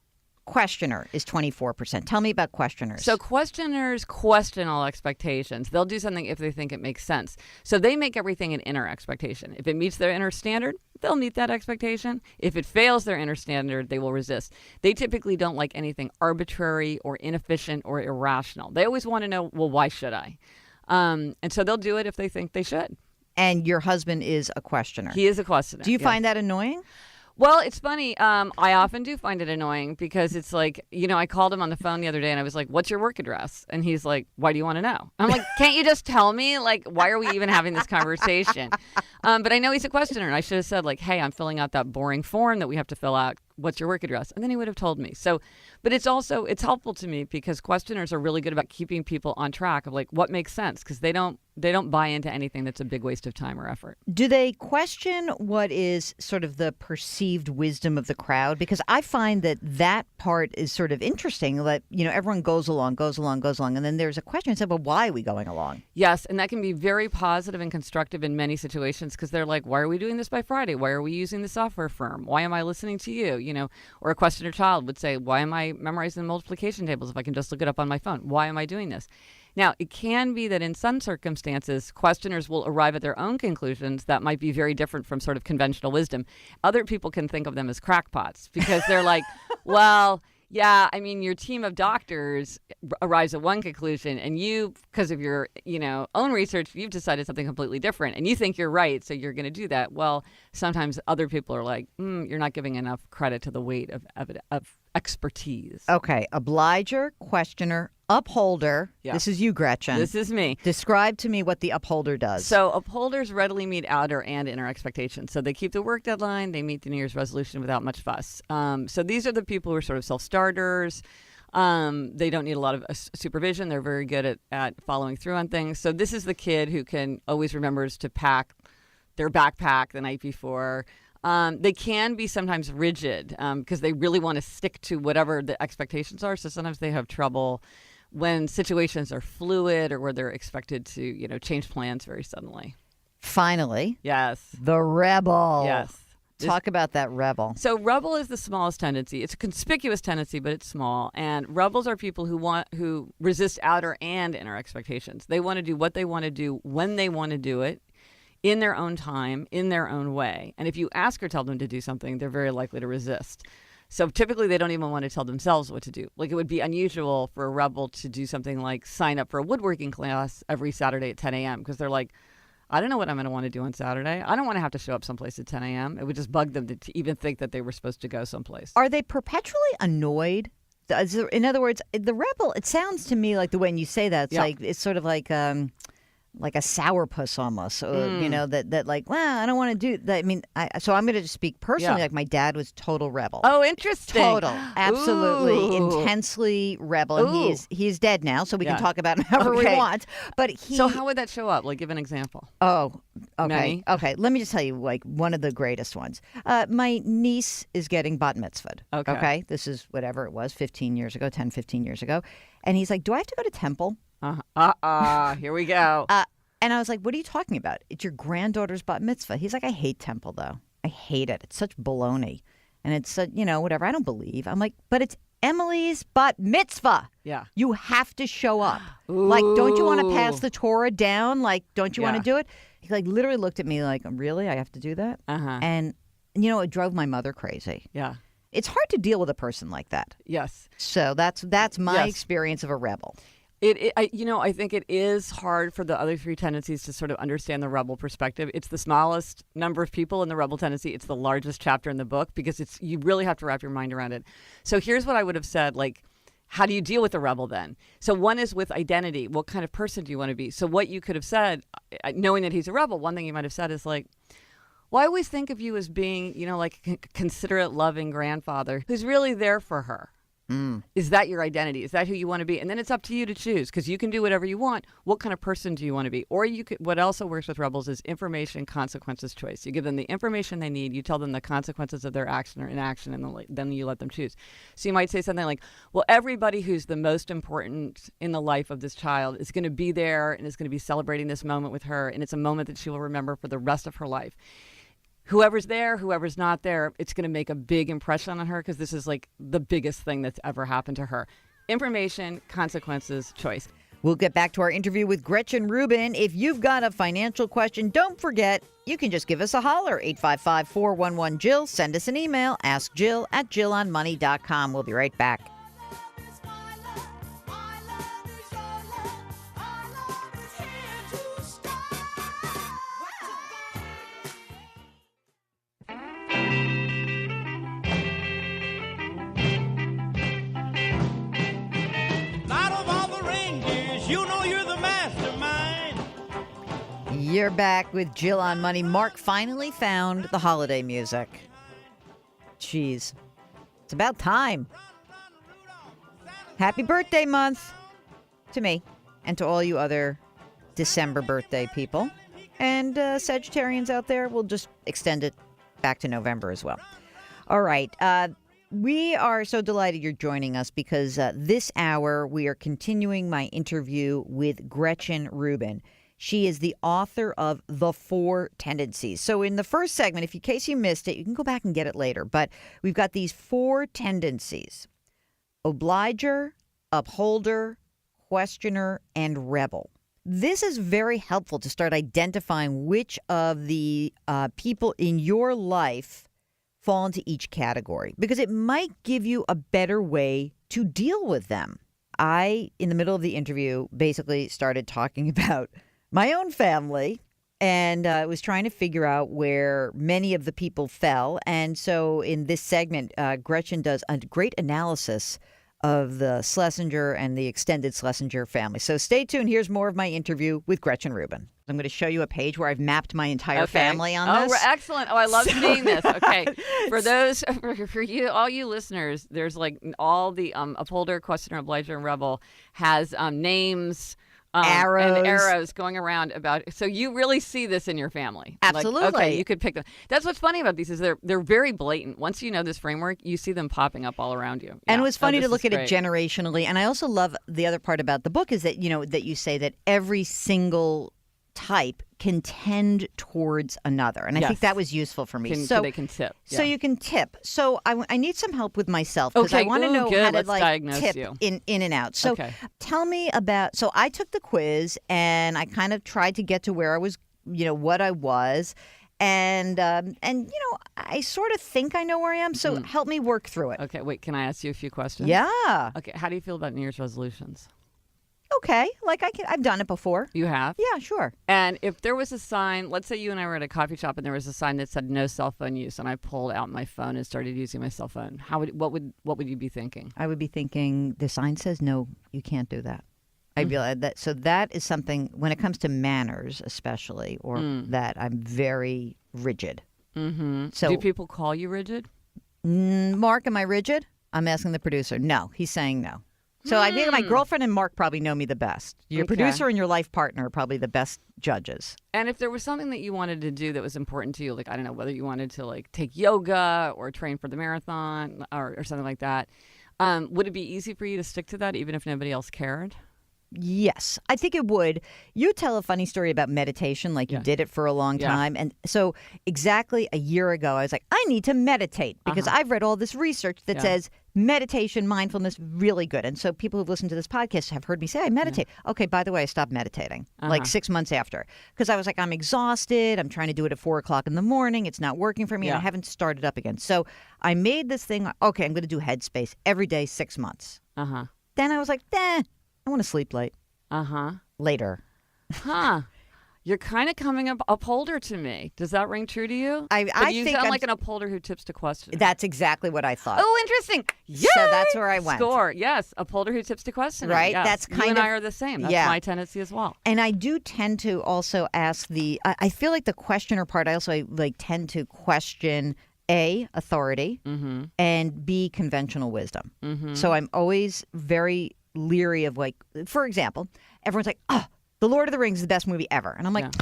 Questioner is 24%. Tell me about questioners. So questioners question all expectations. They'll do something if they think it makes sense. So they make everything an inner expectation. If it meets their inner standard, they'll meet that expectation. If it fails their inner standard, they will resist. They typically don't like anything arbitrary or inefficient or irrational. They always want to know, well, why should I? And so they'll do it if they think they should. And your husband is a questioner. He is a questioner. Do you find that annoying? Well, it's funny. I often do find it annoying because it's like, I called him on the phone the other day and I was like, what's your work address? And he's like, why do you want to know? I'm like, can't you just tell me? Like, why are we even having this conversation? But I know he's a questioner. And I should have said, like, hey, I'm filling out that boring form that we have to fill out. What's your work address? And then he would have told me. So, but it's helpful to me because questioners are really good about keeping people on track of like what makes sense, because they don't buy into anything that's a big waste of time or effort. Do they question what is sort of the perceived wisdom of the crowd? Because I find that part is sort of interesting, that, everyone goes along. And then there's a question, and said, well, why are we going along? Yes. And that can be very positive and constructive in many situations, because they're like, why are we doing this by Friday? Why are we using the software firm? Why am I listening to you? Or a questioner child would say, why am I memorizing the multiplication tables if I can just look it up on my phone? Why am I doing this? Now, it can be that in some circumstances, questioners will arrive at their own conclusions that might be very different from sort of conventional wisdom. Other people can think of them as crackpots because they're like, well, yeah, I mean, your team of doctors arrives at one conclusion, and you, because of your, own research, you've decided something completely different, and you think you're right, so you're going to do that. Well, sometimes other people are like, you're not giving enough credit to the weight of expertise. Okay, obliger, questioner, upholder. Yeah. This is you, Gretchen. This is me. Describe to me what the upholder does. So upholders readily meet outer and inner expectations. So they keep the work deadline. They meet the New Year's resolution without much fuss. So these are the people who are sort of self-starters. They don't need a lot of supervision. They're very good at following through on things. So this is the kid who can always remembers to pack their backpack the night before. They can be sometimes rigid because they really want to stick to whatever the expectations are. So sometimes they have trouble when situations are fluid or where they're expected to, change plans very suddenly. Finally. Yes. The rebel. Yes. Talk about that rebel. So rebel is the smallest tendency. It's a conspicuous tendency, but it's small. And rebels are people who resist outer and inner expectations. They want to do what they want to do when they want to do it, in their own time, in their own way. And if you ask or tell them to do something, they're very likely to resist. So typically they don't even want to tell themselves what to do. Like, it would be unusual for a rebel to do something like sign up for a woodworking class every Saturday at 10 a.m. because they're like, I don't know what I'm going to want to do on Saturday. I don't want to have to show up someplace at 10 a.m. It would just bug them to even think that they were supposed to go someplace. Are they perpetually annoyed? In other words, the rebel, it sounds to me like the way you say that, it's sort of like a sourpuss almost, that like, well, I don't want to do that. I mean, so I'm going to just speak personally. Like, my dad was total rebel. Oh, interesting. Total, absolutely, Ooh. intensely rebel. And he's dead now, so we can talk about him however we want. But so how would that show up? Like, give an example. Oh, okay. Many? Okay, let me just tell you, like, one of the greatest ones. My niece is getting bat mitzvahed. Okay. This is whatever it was, 15 years ago, 10, 15 years ago. And he's like, do I have to go to temple? Here we go. And I was like, what are you talking about? It's your granddaughter's bat mitzvah. He's like, I hate temple, though. I hate it. It's such baloney. And it's, whatever. I don't believe. I'm like, but it's Emily's bat mitzvah. Yeah. You have to show up. Like, don't you want to pass the Torah down? Like, don't you want to do it? He like literally looked at me like, really? I have to do that? Uh-huh. And, you know, it drove my mother crazy. Yeah. It's hard to deal with a person like that. Yes. So that's my experience of a rebel. I think it is hard for the other three tendencies to sort of understand the rebel perspective. It's the smallest number of people in the rebel tendency. It's the largest chapter in the book because you really have to wrap your mind around it. So here's what I would have said, like, how do you deal with the rebel then? So one is with identity. What kind of person do you want to be? So what you could have said, knowing that he's a rebel, one thing you might have said is like, well, I always think of you as being, like a considerate, loving grandfather who's really there for her. Is that your identity? Is that who you want to be? And then it's up to you to choose because you can do whatever you want. What kind of person do you want to be? Or what also works with rebels is information, consequences, choice. You give them the information they need. You tell them the consequences of their action or inaction, and then you let them choose. So you might say something like, well, everybody who's the most important in the life of this child is going to be there and is going to be celebrating this moment with her. And it's a moment that she will remember for the rest of her life. Whoever's there, whoever's not there, it's going to make a big impression on her because this is like the biggest thing that's ever happened to her. Information, consequences, choice. We'll get back to our interview with Gretchen Rubin. If you've got a financial question, don't forget, you can just give us a holler, 855-411-JILL. Send us an email, askjill@jillonmoney.com. We'll be right back. You're back with Jill on Money. Mark finally found the holiday music. Jeez. It's about time. Happy birthday month to me and to all you other December birthday people. And Sagittarians out there, we'll just extend it back to November as well. All right. We are so delighted you're joining us because this hour we are continuing my interview with Gretchen Rubin. She is the author of The Four Tendencies. So in the first segment, in case you missed it, you can go back and get it later. But we've got these four tendencies: Obliger, Upholder, Questioner, and Rebel. This is very helpful to start identifying which of the people in your life fall into each category, because it might give you a better way to deal with them. I, in the middle of the interview, basically started talking about my own family, and I was trying to figure out where many of the people fell. And so in this segment, Gretchen does a great analysis of the Schlesinger and the extended Schlesinger family. So stay tuned. Here's more of my interview with Gretchen Rubin. I'm going to show you a page where I've mapped my entire family on this. Oh, excellent. Oh, I love seeing this. Okay. For those, for you, all you listeners, there's like all the Upholder, Questioner, Obliger, and Rebel has names, arrows going around about. So you really see this in your family. Absolutely. Like, okay, you could pick them. That's what's funny about these is they're very blatant. Once you know this framework, you see them popping up all around you. And it was funny to this look is at it generationally. And I also love the other part about the book is that, that you say that every single type can tend towards another. And I think that was useful for me. So they can tip. So you can tip. So I need some help with myself because I want to know how to tip in and out. So tell me about, so I took the quiz and I kind of tried to get to where I was, what I was. And I sort of think I know where I am. So help me work through it. Okay. Wait, can I ask you a few questions? Yeah. Okay. How do you feel about New Year's resolutions? Okay, I've done it before. You have? Yeah, sure. And if there was a sign, let's say you and I were at a coffee shop and there was a sign that said no cell phone use, and I pulled out my phone and started using my cell phone, what would you be thinking? I would be thinking the sign says no, you can't do that. I realize that. So that is something when it comes to manners, especially, or that I'm very rigid. Mm-hmm. So do people call you rigid? Mark, am I rigid? I'm asking the producer. No, he's saying no. So I think my girlfriend and Mark probably know me the best. Your producer and your life partner are probably the best judges. And if there was something that you wanted to do that was important to you, like, I don't know, whether you wanted to like take yoga or train for the marathon or something like that, would it be easy for you to stick to that even if nobody else cared? Yes, I think it would. You tell a funny story about meditation, like you did it for a long time. And so exactly a year ago, I was like, I need to meditate because I've read all this research that says meditation, mindfulness, really good. And so people who've listened to this podcast have heard me say I meditate. Okay, by the way, I stopped meditating like 6 months after because I was like, I'm exhausted. I'm trying to do it at 4 o'clock in the morning. It's not working for me. And I haven't started up again. So I made this thing. Okay, I'm going to do Headspace every day, 6 months. Then I was like, I want to sleep late. Later. You're kind of coming up upholder to me. Does that ring true to you? I you think sound I'm, like an upholder who tips to questions. That's exactly what I thought. Oh, interesting. Yay! So that's where I went. Score. Yes, upholder who tips to questions. Right. Yes. That's kind you and of, I are the same. That's my tendency as well. And I do tend to also ask I feel like the questioner part. I also like tend to question A, authority, and B, conventional wisdom. So I'm always very leery of, like, for example, everyone's like, oh, The Lord of the Rings is the best movie ever. And I'm like,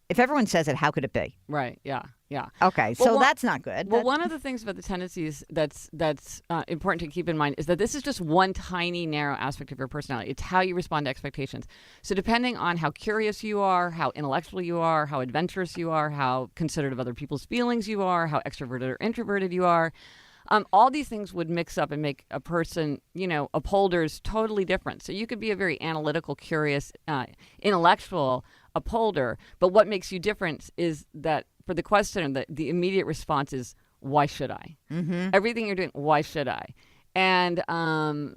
if everyone says it, how could it be? Right. Yeah. Okay. So that's not good. Well, one of the things about the tendencies that's important to keep in mind is that this is just one tiny, narrow aspect of your personality. It's how you respond to expectations. So depending on how curious you are, how intellectual you are, how adventurous you are, how considerate of other people's feelings you are, how extroverted or introverted you are, all these things would mix up and make a person, upholders totally different. So you could be a very analytical, curious, intellectual upholder, but what makes you different is that for the questioner, the immediate response is, why should I? Everything you're doing, why should I? And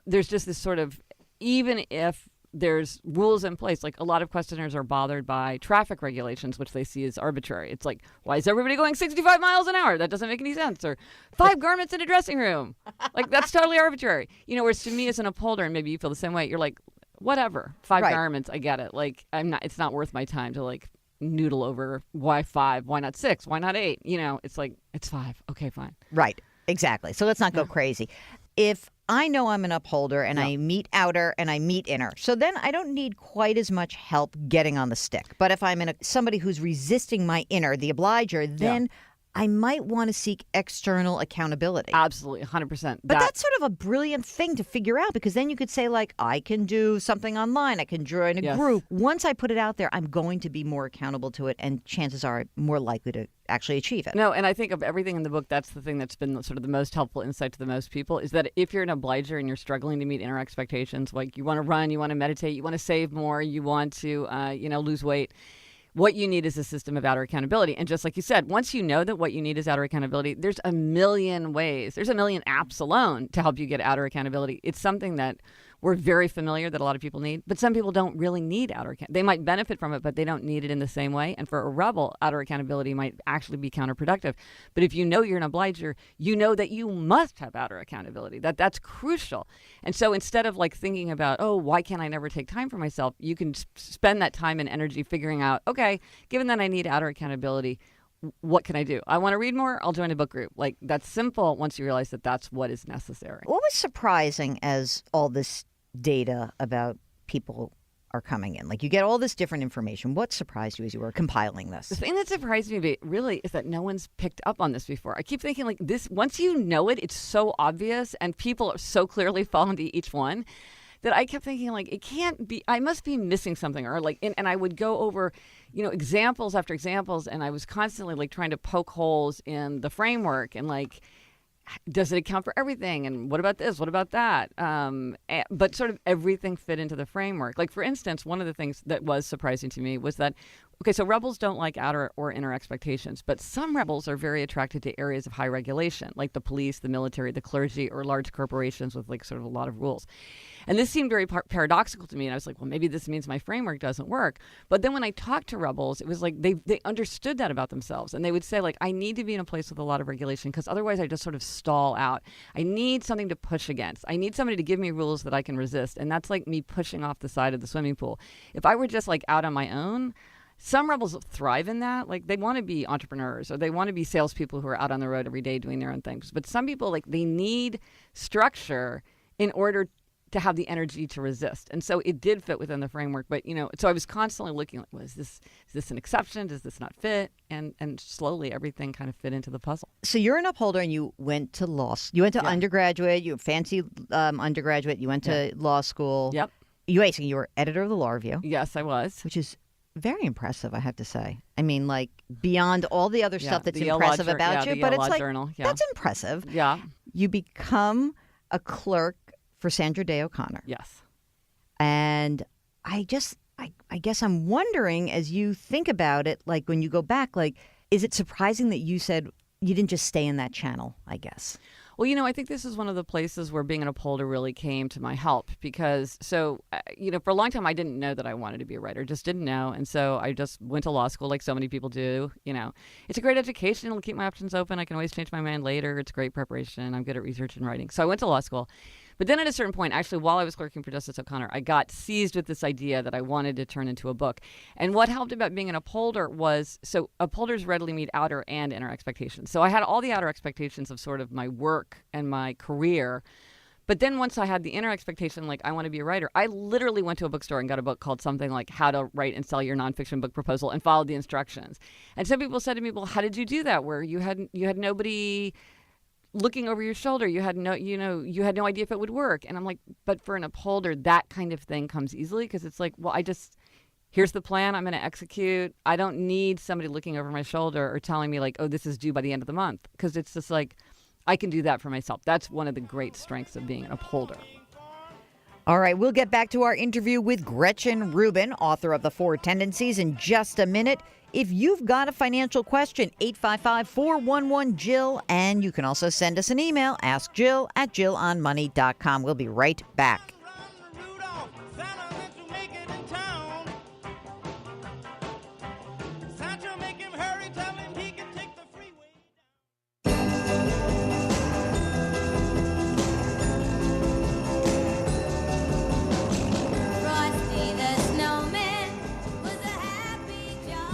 there's just this sort of, even if there's rules in place, like a lot of questioners are bothered by traffic regulations, which they see as arbitrary. It's like, why is everybody going 65 miles an hour? That doesn't make any sense. Or 5 garments in a dressing room. Like, that's totally arbitrary. Whereas to me as an upholder, and maybe you feel the same way, you're like, whatever, 5 garments, I get it. Like, it's not worth my time to like noodle over why 5, why not 6, why not 8? It's like, it's 5. Okay, fine. Right. Exactly. So let's not go crazy. If I know I'm an upholder and I meet outer and I meet inner, so then I don't need quite as much help getting on the stick. But if I'm somebody who's resisting my inner, the obliger, then I might want to seek external accountability. Absolutely, 100%. But that's sort of a brilliant thing to figure out, because then you could say, like, I can do something online. I can join a group. Once I put it out there, I'm going to be more accountable to it, and chances are I'm more likely to actually achieve it. No, and I think of everything in the book, that's the thing that's been sort of the most helpful insight to the most people, is that if you're an obliger and you're struggling to meet inner expectations, like you want to run, you want to meditate, you want to save more, you want to, lose weight, what you need is a system of outer accountability. And just like you said, once you know that what you need is outer accountability, there's a million ways. There's a million apps alone to help you get outer accountability. It's something that we're very familiar that a lot of people need, but some people don't really need outer accountability. They might benefit from it, but they don't need it in the same way. And for a rebel, outer accountability might actually be counterproductive. But if you know you're an obliger, you know that you must have outer accountability. That's crucial. And so instead of like thinking about, oh, why can't I never take time for myself? You can spend that time and energy figuring out, okay, given that I need outer accountability, what can I do? I want to read more. I'll join a book group. Like, that's simple once you realize that that's what is necessary. What was surprising as all this data about people are coming in? Like, you get all this different information. What surprised you as you were compiling this? The thing that surprised me really is that no one's picked up on this before. I keep thinking, like, this, once you know it, it's so obvious and people so clearly fall into each one that I kept thinking, like, it can't be, I must be missing something. Or like, and I would go over, examples after examples, and I was constantly like trying to poke holes in the framework and like, does it account for everything? And what about this? What about that? But sort of everything fit into the framework. Like, for instance, one of the things that was surprising to me was that, okay, so rebels don't like outer or inner expectations, but some rebels are very attracted to areas of high regulation, like the police, the military, the clergy, or large corporations with like sort of a lot of rules. And this seemed very paradoxical to me. And I was like, well, maybe this means my framework doesn't work. But then when I talked to rebels, it was like they understood that about themselves. And they would say, like, I need to be in a place with a lot of regulation because otherwise I just sort of stall out. I need something to push against. I need somebody to give me rules that I can resist. And that's like me pushing off the side of the swimming pool. If I were just like out on my own, some rebels thrive in that. Like, they want to be entrepreneurs or they want to be salespeople who are out on the road every day doing their own things. But some people, like, they need structure in order to have the energy to resist. And so it did fit within the framework. But, so I was constantly looking like, well, is this an exception? Does this not fit? And slowly everything kind of fit into the puzzle. So you're an upholder and you went to you went to undergraduate, you fancy undergraduate, you went to law school. Yep. You were editor of the Law Review. Yes, I was. Which is very impressive, I have to say. I mean, like, beyond all the other stuff that's impressive about you, but it's like, that's impressive. Yeah. You become a clerk for Sandra Day O'Connor. Yes. And I guess I'm wondering, as you think about it, like when you go back, like, is it surprising that you said you didn't just stay in that channel, I guess? Well, I think this is one of the places where being an upholder really came to my help because, for a long time I didn't know that I wanted to be a writer, just didn't know. And so I just went to law school like so many people do. It's a great education. It'll keep my options open. I can always change my mind later. It's great preparation. I'm good at research and writing. So I went to law school. But then at a certain point, actually, while I was clerking for Justice O'Connor, I got seized with this idea that I wanted to turn into a book. And what helped about being an upholder was, so upholders readily meet outer and inner expectations. So I had all the outer expectations of sort of my work and my career. But then once I had the inner expectation, like I want to be a writer, I literally went to a bookstore and got a book called something like How to Write and Sell Your Nonfiction Book Proposal and followed the instructions. And some people said to me, well, how did you do that? Where you had nobody looking over your shoulder, you had no idea if it would work. And I'm like, but for an upholder, that kind of thing comes easily because it's like, well, here's the plan I'm going to execute. I don't need somebody looking over my shoulder or telling me like, oh, this is due by the end of the month. Because it's just like, I can do that for myself. That's one of the great strengths of being an upholder. All right, we'll get back to our interview with Gretchen Rubin, author of The Four Tendencies, in just a minute. If you've got a financial question, 855-411-JILL, and you can also send us an email, askjill@jillonmoney.com. We'll be right back.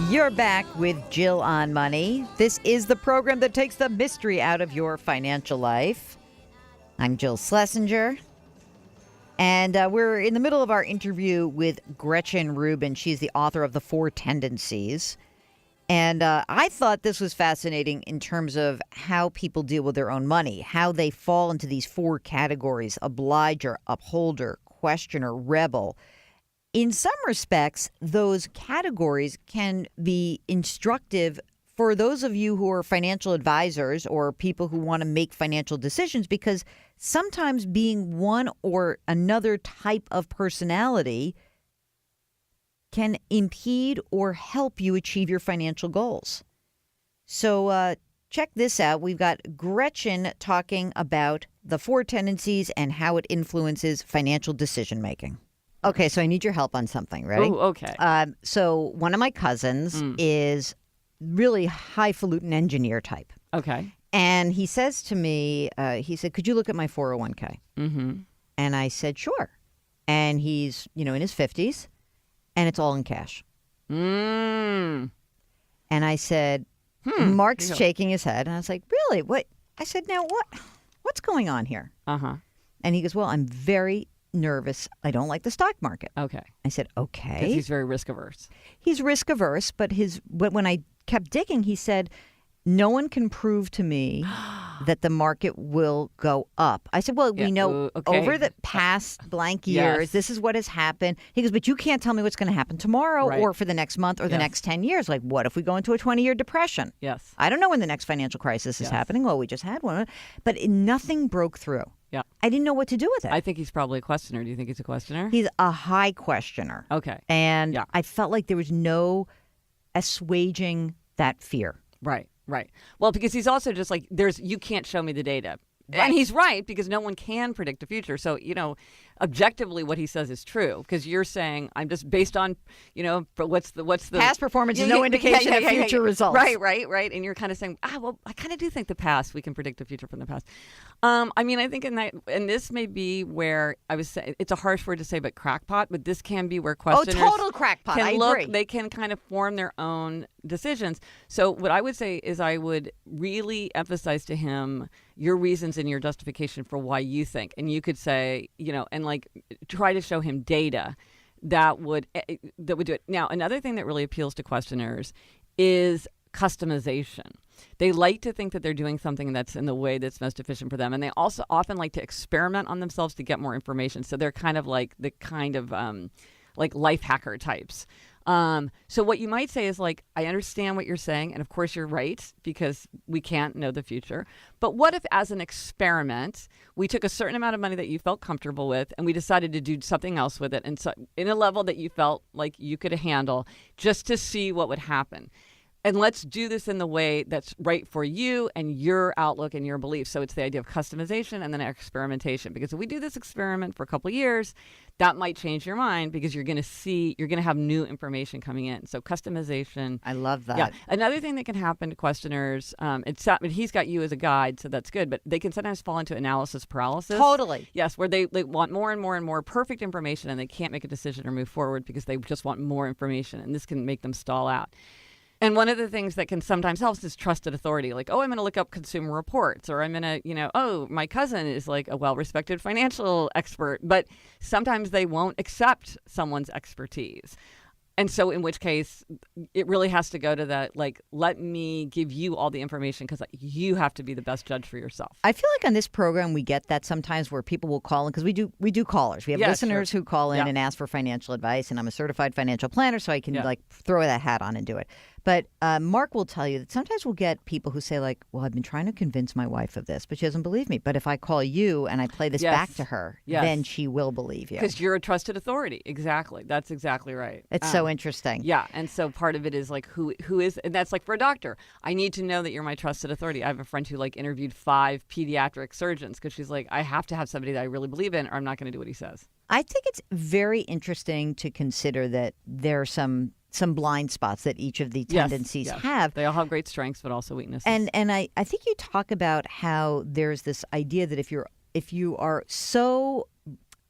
You're back with Jill on Money. This is the program that takes the mystery out of your financial life. I'm Jill Schlesinger, and we're in the middle of our interview with Gretchen Rubin. She's the author of The Four Tendencies. And I thought this was fascinating in terms of how people deal with their own money, how they fall into these four categories: obliger, upholder, questioner, rebel. In some respects, those categories can be instructive for those of you who are financial advisors or people who want to make financial decisions, because sometimes being one or another type of personality can impede or help you achieve your financial goals. So check this out. We've got Gretchen talking about the four tendencies and how it influences financial decision making. Okay, so I need your help on something. Ready? Oh, okay. So one of my cousins is really highfalutin engineer type. Okay. And he says to me, he said, could you look at my 401k? Mm-hmm. And I said, sure. And he's, in his 50s, and it's all in cash. And I said, Mark's shaking his head. And I was like, really? What? I said, now what's going on here? Uh-huh. And he goes, well, I'm very nervous. I don't like the stock market. Okay. I said, okay. Because he's very risk averse. He's risk averse, but when I kept digging, he said, no one can prove to me that the market will go up. I said, well, we know over the past blank years, this is what has happened. He goes, but you can't tell me what's going to happen tomorrow or for the next month or the next 10 years. Like, what if we go into a 20-year depression? Yes. I don't know when the next financial crisis is happening. Well, we just had one. But nothing broke through. Yeah. I didn't know what to do with it. I think he's probably a questioner. Do you think he's a questioner? He's a high questioner. Okay. And I felt like there was no assuaging that fear. Right. Right. Well, because he's also just like, you can't show me the data. Right. And he's right, because no one can predict the future. So, objectively what he says is true, because you're saying I'm just based on, what's the past performance is no indication of future results. Right. And you're kind of saying, well, I kind of do think the past, we can predict the future from the past. I think and this may be where I was saying, it's a harsh word to say, but crackpot, but this can be where questioners total crackpot. I agree. They can kind of form their own decisions. So what I would say is I would really emphasize to him your reasons and your justification for why you think. And you could say, and like try to show him data that would do it. Now, another thing that really appeals to questioners is customization. They like to think that they're doing something that's in the way that's most efficient for them. And they also often like to experiment on themselves to get more information. So they're kind of like the like life hacker types. So what you might say is like, I understand what you're saying, and of course you're right, because we can't know the future. But what if, as an experiment, we took a certain amount of money that you felt comfortable with, and we decided to do something else with it, and so in a level that you felt like you could handle, just to see what would happen. And let's do this in the way that's right for you and your outlook and your beliefs. So it's the idea of customization and then experimentation. Because if we do this experiment for a couple of years, that might change your mind, because you're going to have new information coming in. So customization. I love that. Yeah. Another thing that can happen to questioners, he's got you as a guide, so that's good, but they can sometimes fall into analysis paralysis. Totally. Yes, where they want more and more and more perfect information, and they can't make a decision or move forward because they just want more information, and this can make them stall out. And one of the things that can sometimes help is trusted authority. Like, oh, I'm going to look up Consumer Reports, or I'm going to, oh, my cousin is like a well-respected financial expert. But sometimes they won't accept someone's expertise. And so in which case, it really has to go to that, like, let me give you all the information, because you have to be the best judge for yourself. I feel like on this program we get that sometimes, where people will call in, because we do callers. We have listeners who call in and ask for financial advice, and I'm a certified financial planner, so I can throw that hat on and do it. But Mark will tell you that sometimes we'll get people who say, like, well, I've been trying to convince my wife of this, but she doesn't believe me. But if I call you and I play this back to her, then she will believe you. Because you're a trusted authority. Exactly. That's exactly right. It's so interesting. Yeah. And so part of it is like, who is, and that's like for a doctor, I need to know that you're my trusted authority. I have a friend who like interviewed 5 pediatric surgeons, because she's like, I have to have somebody that I really believe in, or I'm not going to do what he says. I think it's very interesting to consider that there are some blind spots that each of the tendencies have. They all have great strengths, but also weaknesses. And I think you talk about how there's this idea that if you are so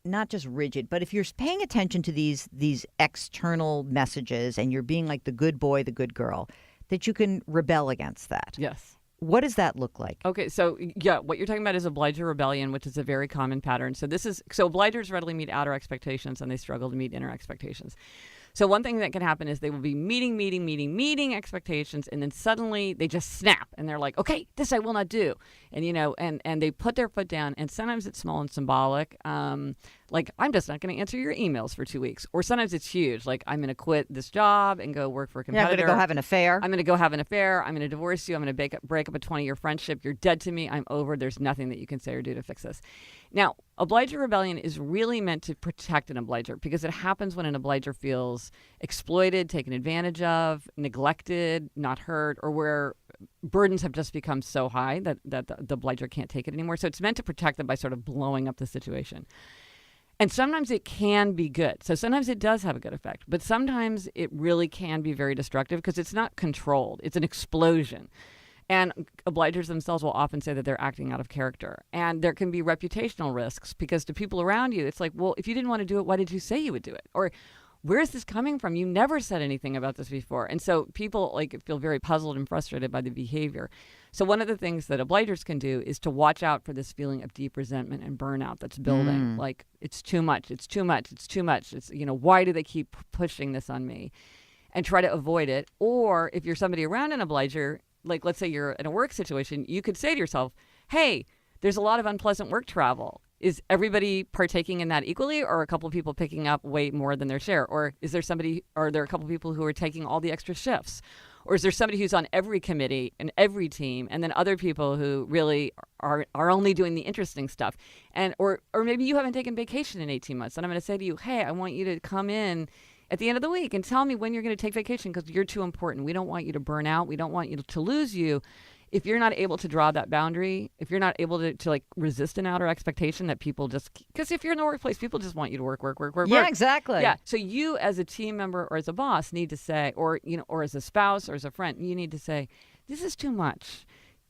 not just rigid, but if you're paying attention to these external messages and you're being like the good boy, the good girl, that you can rebel against that. Yes. What does that look like? Okay, so what you're talking about is obliger rebellion, which is a very common pattern. So obligers readily meet outer expectations, and they struggle to meet inner expectations. So one thing that can happen is they will be meeting expectations, and then suddenly they just snap, and they're like, okay, this I will not do. And, and they put their foot down, and sometimes it's small and symbolic. Like, I'm just not going to answer your emails for 2 weeks. Or sometimes it's huge. Like, I'm going to quit this job and go work for a competitor. I'm going to go have an affair. I'm going to go have an affair. I'm going to divorce you. I'm going to break up a 20-year friendship. You're dead to me. I'm over. There's nothing that you can say or do to fix this. Now, obliger rebellion is really meant to protect an obliger, because it happens when an obliger feels exploited, taken advantage of, neglected, not heard, or where burdens have just become so high that the obliger can't take it anymore. So it's meant to protect them by sort of blowing up the situation. And sometimes it can be good. So sometimes it does have a good effect. But sometimes it really can be very destructive, because it's not controlled. It's an explosion. And obligers themselves will often say that they're acting out of character. And there can be reputational risks, because to people around you, it's like, well, if you didn't want to do it, why did you say you would do it? Or where is this coming from? You never said anything about this before. And so people feel very puzzled and frustrated by the behavior. So one of the things that obligers can do is to watch out for this feeling of deep resentment and burnout that's building. Like, it's too much, it's too much, it's too much. It's, why do they keep pushing this on me? And try to avoid it. Or if you're somebody around an obliger, like let's say you're in a work situation, you could say to yourself, hey, there's a lot of unpleasant work travel. Is everybody partaking in that equally, or a couple of people picking up way more than their share? Or are there a couple of people who are taking all the extra shifts? Or is there somebody who's on every committee and every team, and then other people who really are only doing the interesting stuff? And or maybe you haven't taken vacation in 18 months. And I'm going to say to you, hey, I want you to come in at the end of the week and tell me when you're going to take vacation, because you're too important. We don't want you to burn out. We don't want you to lose you. If you're not able to draw that boundary, if you're not able to like resist an outer expectation that people just, because if you're in the workplace, people just want you to work. Yeah, exactly. Yeah. So you as a team member or as a boss need to say, or as a spouse or as a friend, you need to say, this is too much.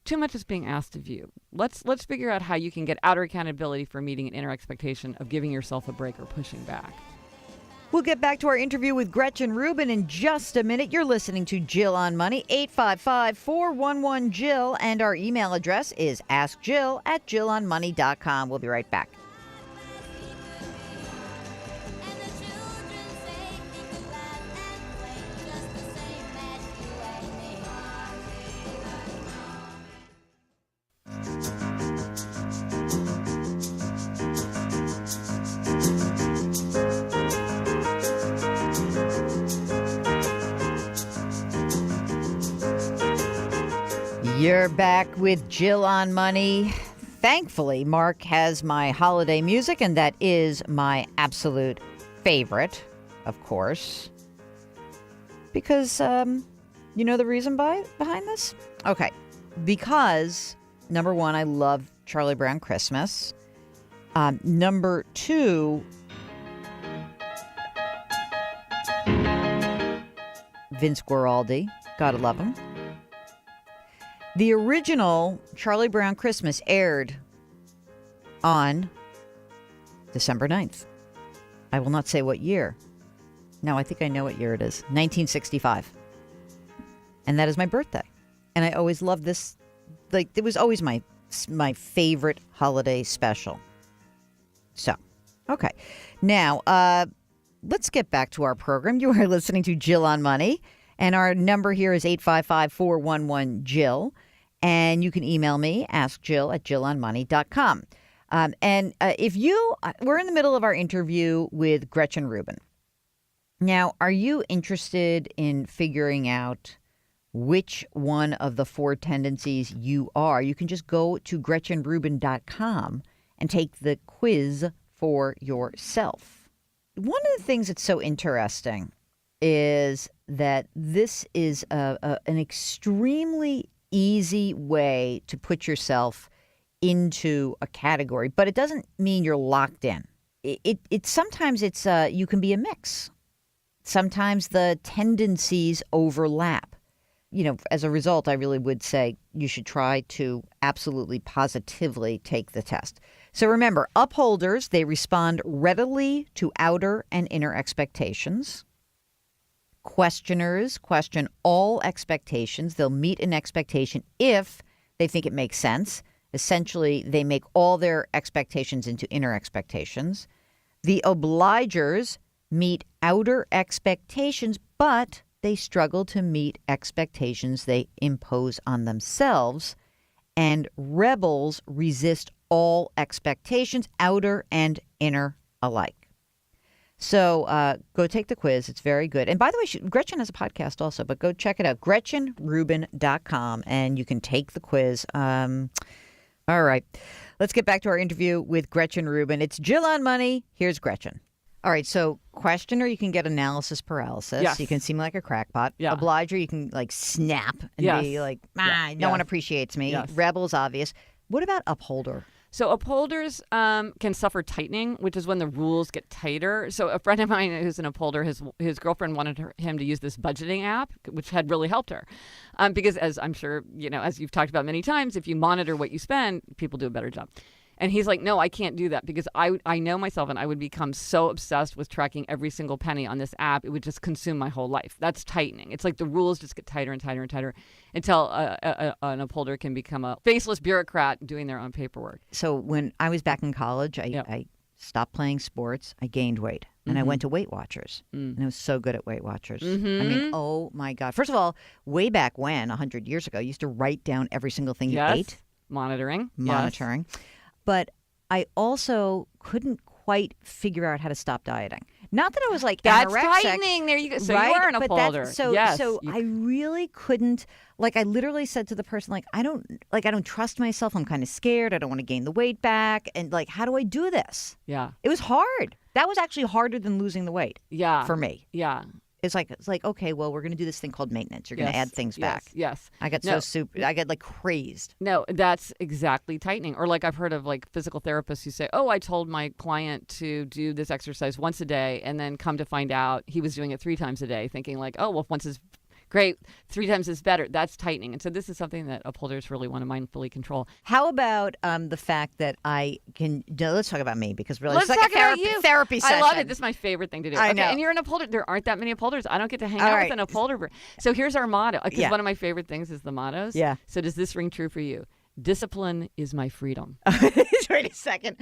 Too much is being asked of you. Let's figure out how you can get outer accountability for meeting an inner expectation of giving yourself a break or pushing back. We'll get back to our interview with Gretchen Rubin in just a minute. You're listening to Jill on Money, 855-411-JILL, and our email address is askjill@jillonmoney.com. We'll be right back. You're back with Jill on Money. Thankfully, Mark has my holiday music, and that is my absolute favorite, of course. Because, you know the reason behind this? Okay. Because, number one, I love Charlie Brown Christmas. Number two, Vince Guaraldi. Gotta love him. The original Charlie Brown Christmas aired on December 9th. I will not say what year. No, I think I know what year it is. 1965. And that is my birthday. And I always loved this. Like, it was always my favorite holiday special. So, okay. Now, let's get back to our program. You are listening to Jill on Money. And our number here is 855-411-JILL. And you can email me, askjill@jillonmoney.com. We're in the middle of our interview with Gretchen Rubin. Now, are you interested in figuring out which one of the four tendencies you are? You can just go to GretchenRubin.com and take the quiz for yourself. One of the things that's so interesting is that this is an extremely easy way to put yourself into a category, but it doesn't mean you're locked in. Sometimes you can be a mix. Sometimes the tendencies overlap. You know, as a result, I really would say you should try to absolutely positively take the test. So remember, upholders, they respond readily to outer and inner expectations. Questioners question all expectations. They'll meet an expectation if they think it makes sense. Essentially, they make all their expectations into inner expectations. The obligers meet outer expectations, but they struggle to meet expectations they impose on themselves. And rebels resist all expectations, outer and inner alike. So go take the quiz. It's very good. And by the way, Gretchen has a podcast also, but go check it out, GretchenRubin.com, and you can take the quiz. All right. Let's get back to our interview with Gretchen Rubin. It's Jill on Money. Here's Gretchen. All right. So questioner, you can get analysis paralysis. Yes. You can seem like a crackpot. Yeah. Obliger, you can like snap and Yes. be like, Yeah. no one appreciates me. Yes. Rebel's obvious. What about upholder? So upholders can suffer tightening, which is when the rules get tighter. So a friend of mine who's an upholder, his girlfriend wanted him to use this budgeting app, which had really helped her. Because as I'm sure, as you've talked about many times, if you monitor what you spend, people do a better job. And he's like, no, I can't do that because I know myself and I would become so obsessed with tracking every single penny on this app. It would just consume my whole life. That's tightening. It's like the rules just get tighter and tighter and tighter until an upholder can become a faceless bureaucrat doing their own paperwork. So when I was back in college, I stopped playing sports. I gained weight. And I went to Weight Watchers. And I was so good at Weight Watchers. I mean, oh my God. First of all, way back when, 100 years ago, you used to write down every single thing you ate. Monitoring. Monitoring. Yes. But I also couldn't quite figure out how to stop dieting. Not that I was like That's anorexic. tightening. There you go. So right? you are an But upholder. Yes. So you I really couldn't. Like I literally said to the person, like I don't trust myself. I'm kind of scared. I don't want to gain the weight back. And like, how do I do this? Yeah. It was hard. That was actually harder than losing the weight. Yeah. For me. Yeah. It's like okay, well, we're going to do this thing called maintenance. You're going to add things back. Yes. I got I got like crazed. No, that's exactly tightening. Or like I've heard of like physical therapists who say, oh, I told my client to do this exercise once a day and then come to find out he was doing it 3 times a day, thinking like, oh, well, if once is great, 3 times is better. That's tightening. And so this is something that upholders really want to mindfully control. How about the fact that I can, let's talk about me because really Let's it's like talk a about you. therapy session. I love it. This is my favorite thing to do. I know. And you're an upholder. There aren't that many upholders. I don't get to hang All out right. with an upholder. So here's our motto. Because Yeah. one of my favorite things is the mottos. Yeah. So does this ring true for you? Discipline is my freedom. Wait a second.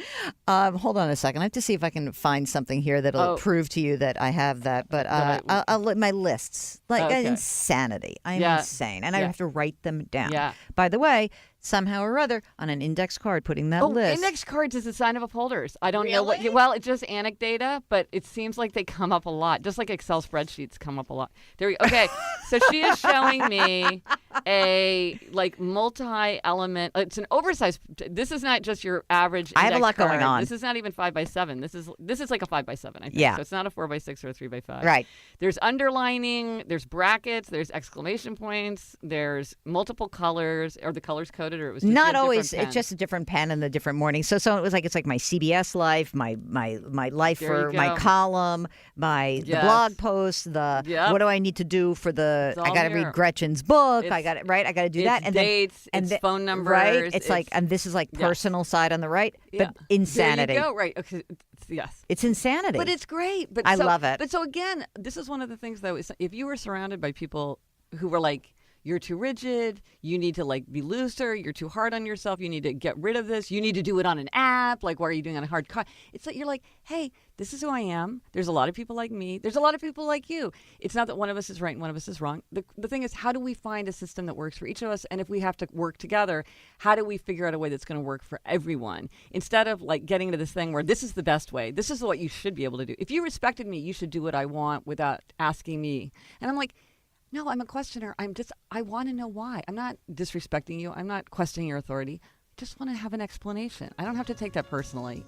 Hold on a second. I have to see if I can find something here that'll prove to you that I have that. But I'll let my lists, like insanity. I'm insane. And I have to write them down. Yeah. By the way, somehow or other, on an index card, putting that list. Index cards is a sign of upholders. I don't know what. Well, it's just anecdata, but it seems like they come up a lot. Just like Excel spreadsheets come up a lot. Okay, so she is showing me a like multi-element. It's an oversized. This is not just your average. I have a index lot going card. on. This is not even 5x7. This is like a 5x7. I think. Yeah. So it's not a 4x6 or a 3x5. Right. There's underlining. There's brackets. There's exclamation points. There's multiple colors. Are the colors coded, or it was just Not a always. different It's just a different pen in the different mornings. So it was like it's like my CBS life, my life There for you my go. column, the Yes. blog post, Yep. what do I need to do for the It's I all got to here. read Gretchen's book. I It's- got it right. I got to do it's that, and dates, then it's phone numbers, right. It's like it's- and this is like yeah. personal side on the right, Yeah. but insanity. There you go. Right. Okay. Yes. It's insanity. But it's great. But I so- love it. But so again, this is one of the things though. Is if you were surrounded by people who were like, "You're too rigid. You need to like be looser. You're too hard on yourself. You need to get rid of this. You need to do it on an app. Like, why are you doing it on a hard copy?" It's like you're like, "Hey, this is who I am. There's a lot of people like me. There's a lot of people like you. It's not that one of us is right and one of us is wrong. The thing is, how do we find a system that works for each of us? And if we have to work together, how do we figure out a way that's going to work for everyone? Instead of like getting to this thing where this is the best way. This is what you should be able to do. If you respected me, you should do what I want without asking me." And I'm like, no, I'm a questioner. I want to know why. I'm not disrespecting you. I'm not questioning your authority. I just want to have an explanation. I don't have to take that personally.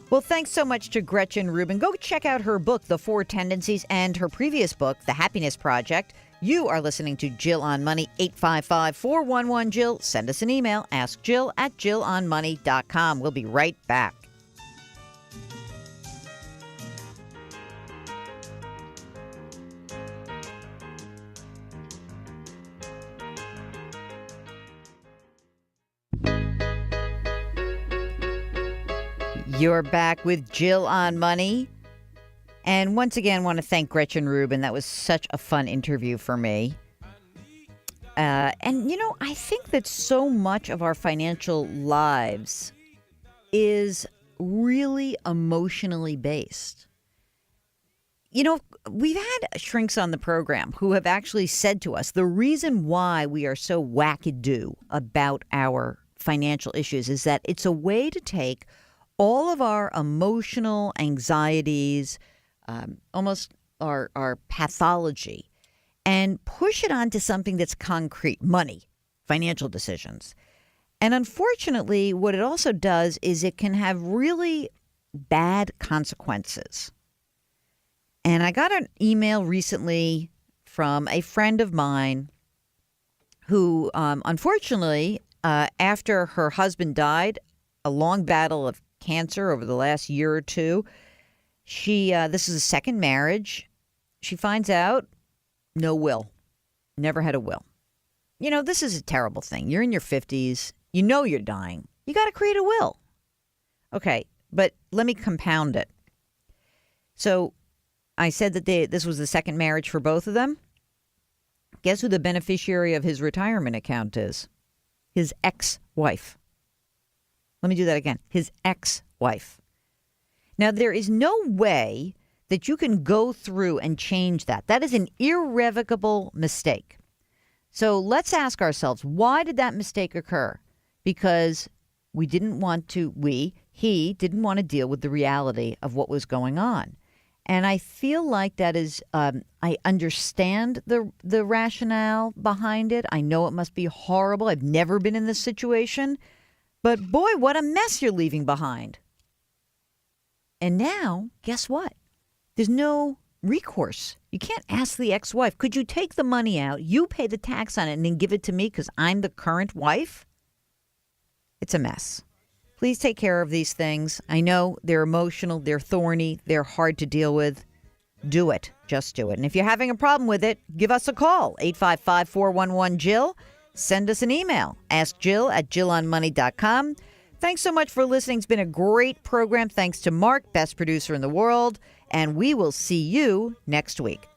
Well, thanks so much to Gretchen Rubin. Go check out her book, The Four Tendencies, and her previous book, The Happiness Project. You are listening to Jill on Money, 855-411-JILL. Send us an email, askjill@jillonmoney.com. We'll be right back. You're back with Jill on Money. And once again, want to thank Gretchen Rubin. That was such a fun interview for me. And, you know, I think that so much of our financial lives is really emotionally based. You know, we've had shrinks on the program who have actually said to us the reason why we are so wackadoo about our financial issues is that it's a way to take all of our emotional anxieties, almost our pathology, and push it onto something that's concrete, money, financial decisions. And unfortunately, what it also does is it can have really bad consequences. And I got an email recently from a friend of mine who, unfortunately, after her husband died, a long battle of cancer over the last year or two, this is a second marriage. She finds out no will, never had a will. You know, this is a terrible thing. You're in your 50s. You know you're dying. You got to create a will. Okay, but let me compound it. So I said that this was the second marriage for both of them. Guess who the beneficiary of his retirement account is? His ex-wife. Let me do that again. His ex-wife. Now, there is no way that you can go through and change that. That is an irrevocable mistake. So let's ask ourselves, why did that mistake occur? Because he didn't want to deal with the reality of what was going on. And I feel like that is, I understand the rationale behind it. I know it must be horrible. I've never been in this situation. But boy, what a mess you're leaving behind. And now, guess what? There's no recourse. You can't ask the ex-wife, could you take the money out, you pay the tax on it, and then give it to me because I'm the current wife? It's a mess. Please take care of these things. I know they're emotional, they're thorny, they're hard to deal with. Do it. Just do it. And if you're having a problem with it, give us a call, 855-411-JILL. Send us an email, askjill@jillonmoney.com. Thanks so much for listening. It's been a great program. Thanks to Mark, best producer in the world. And we will see you next week.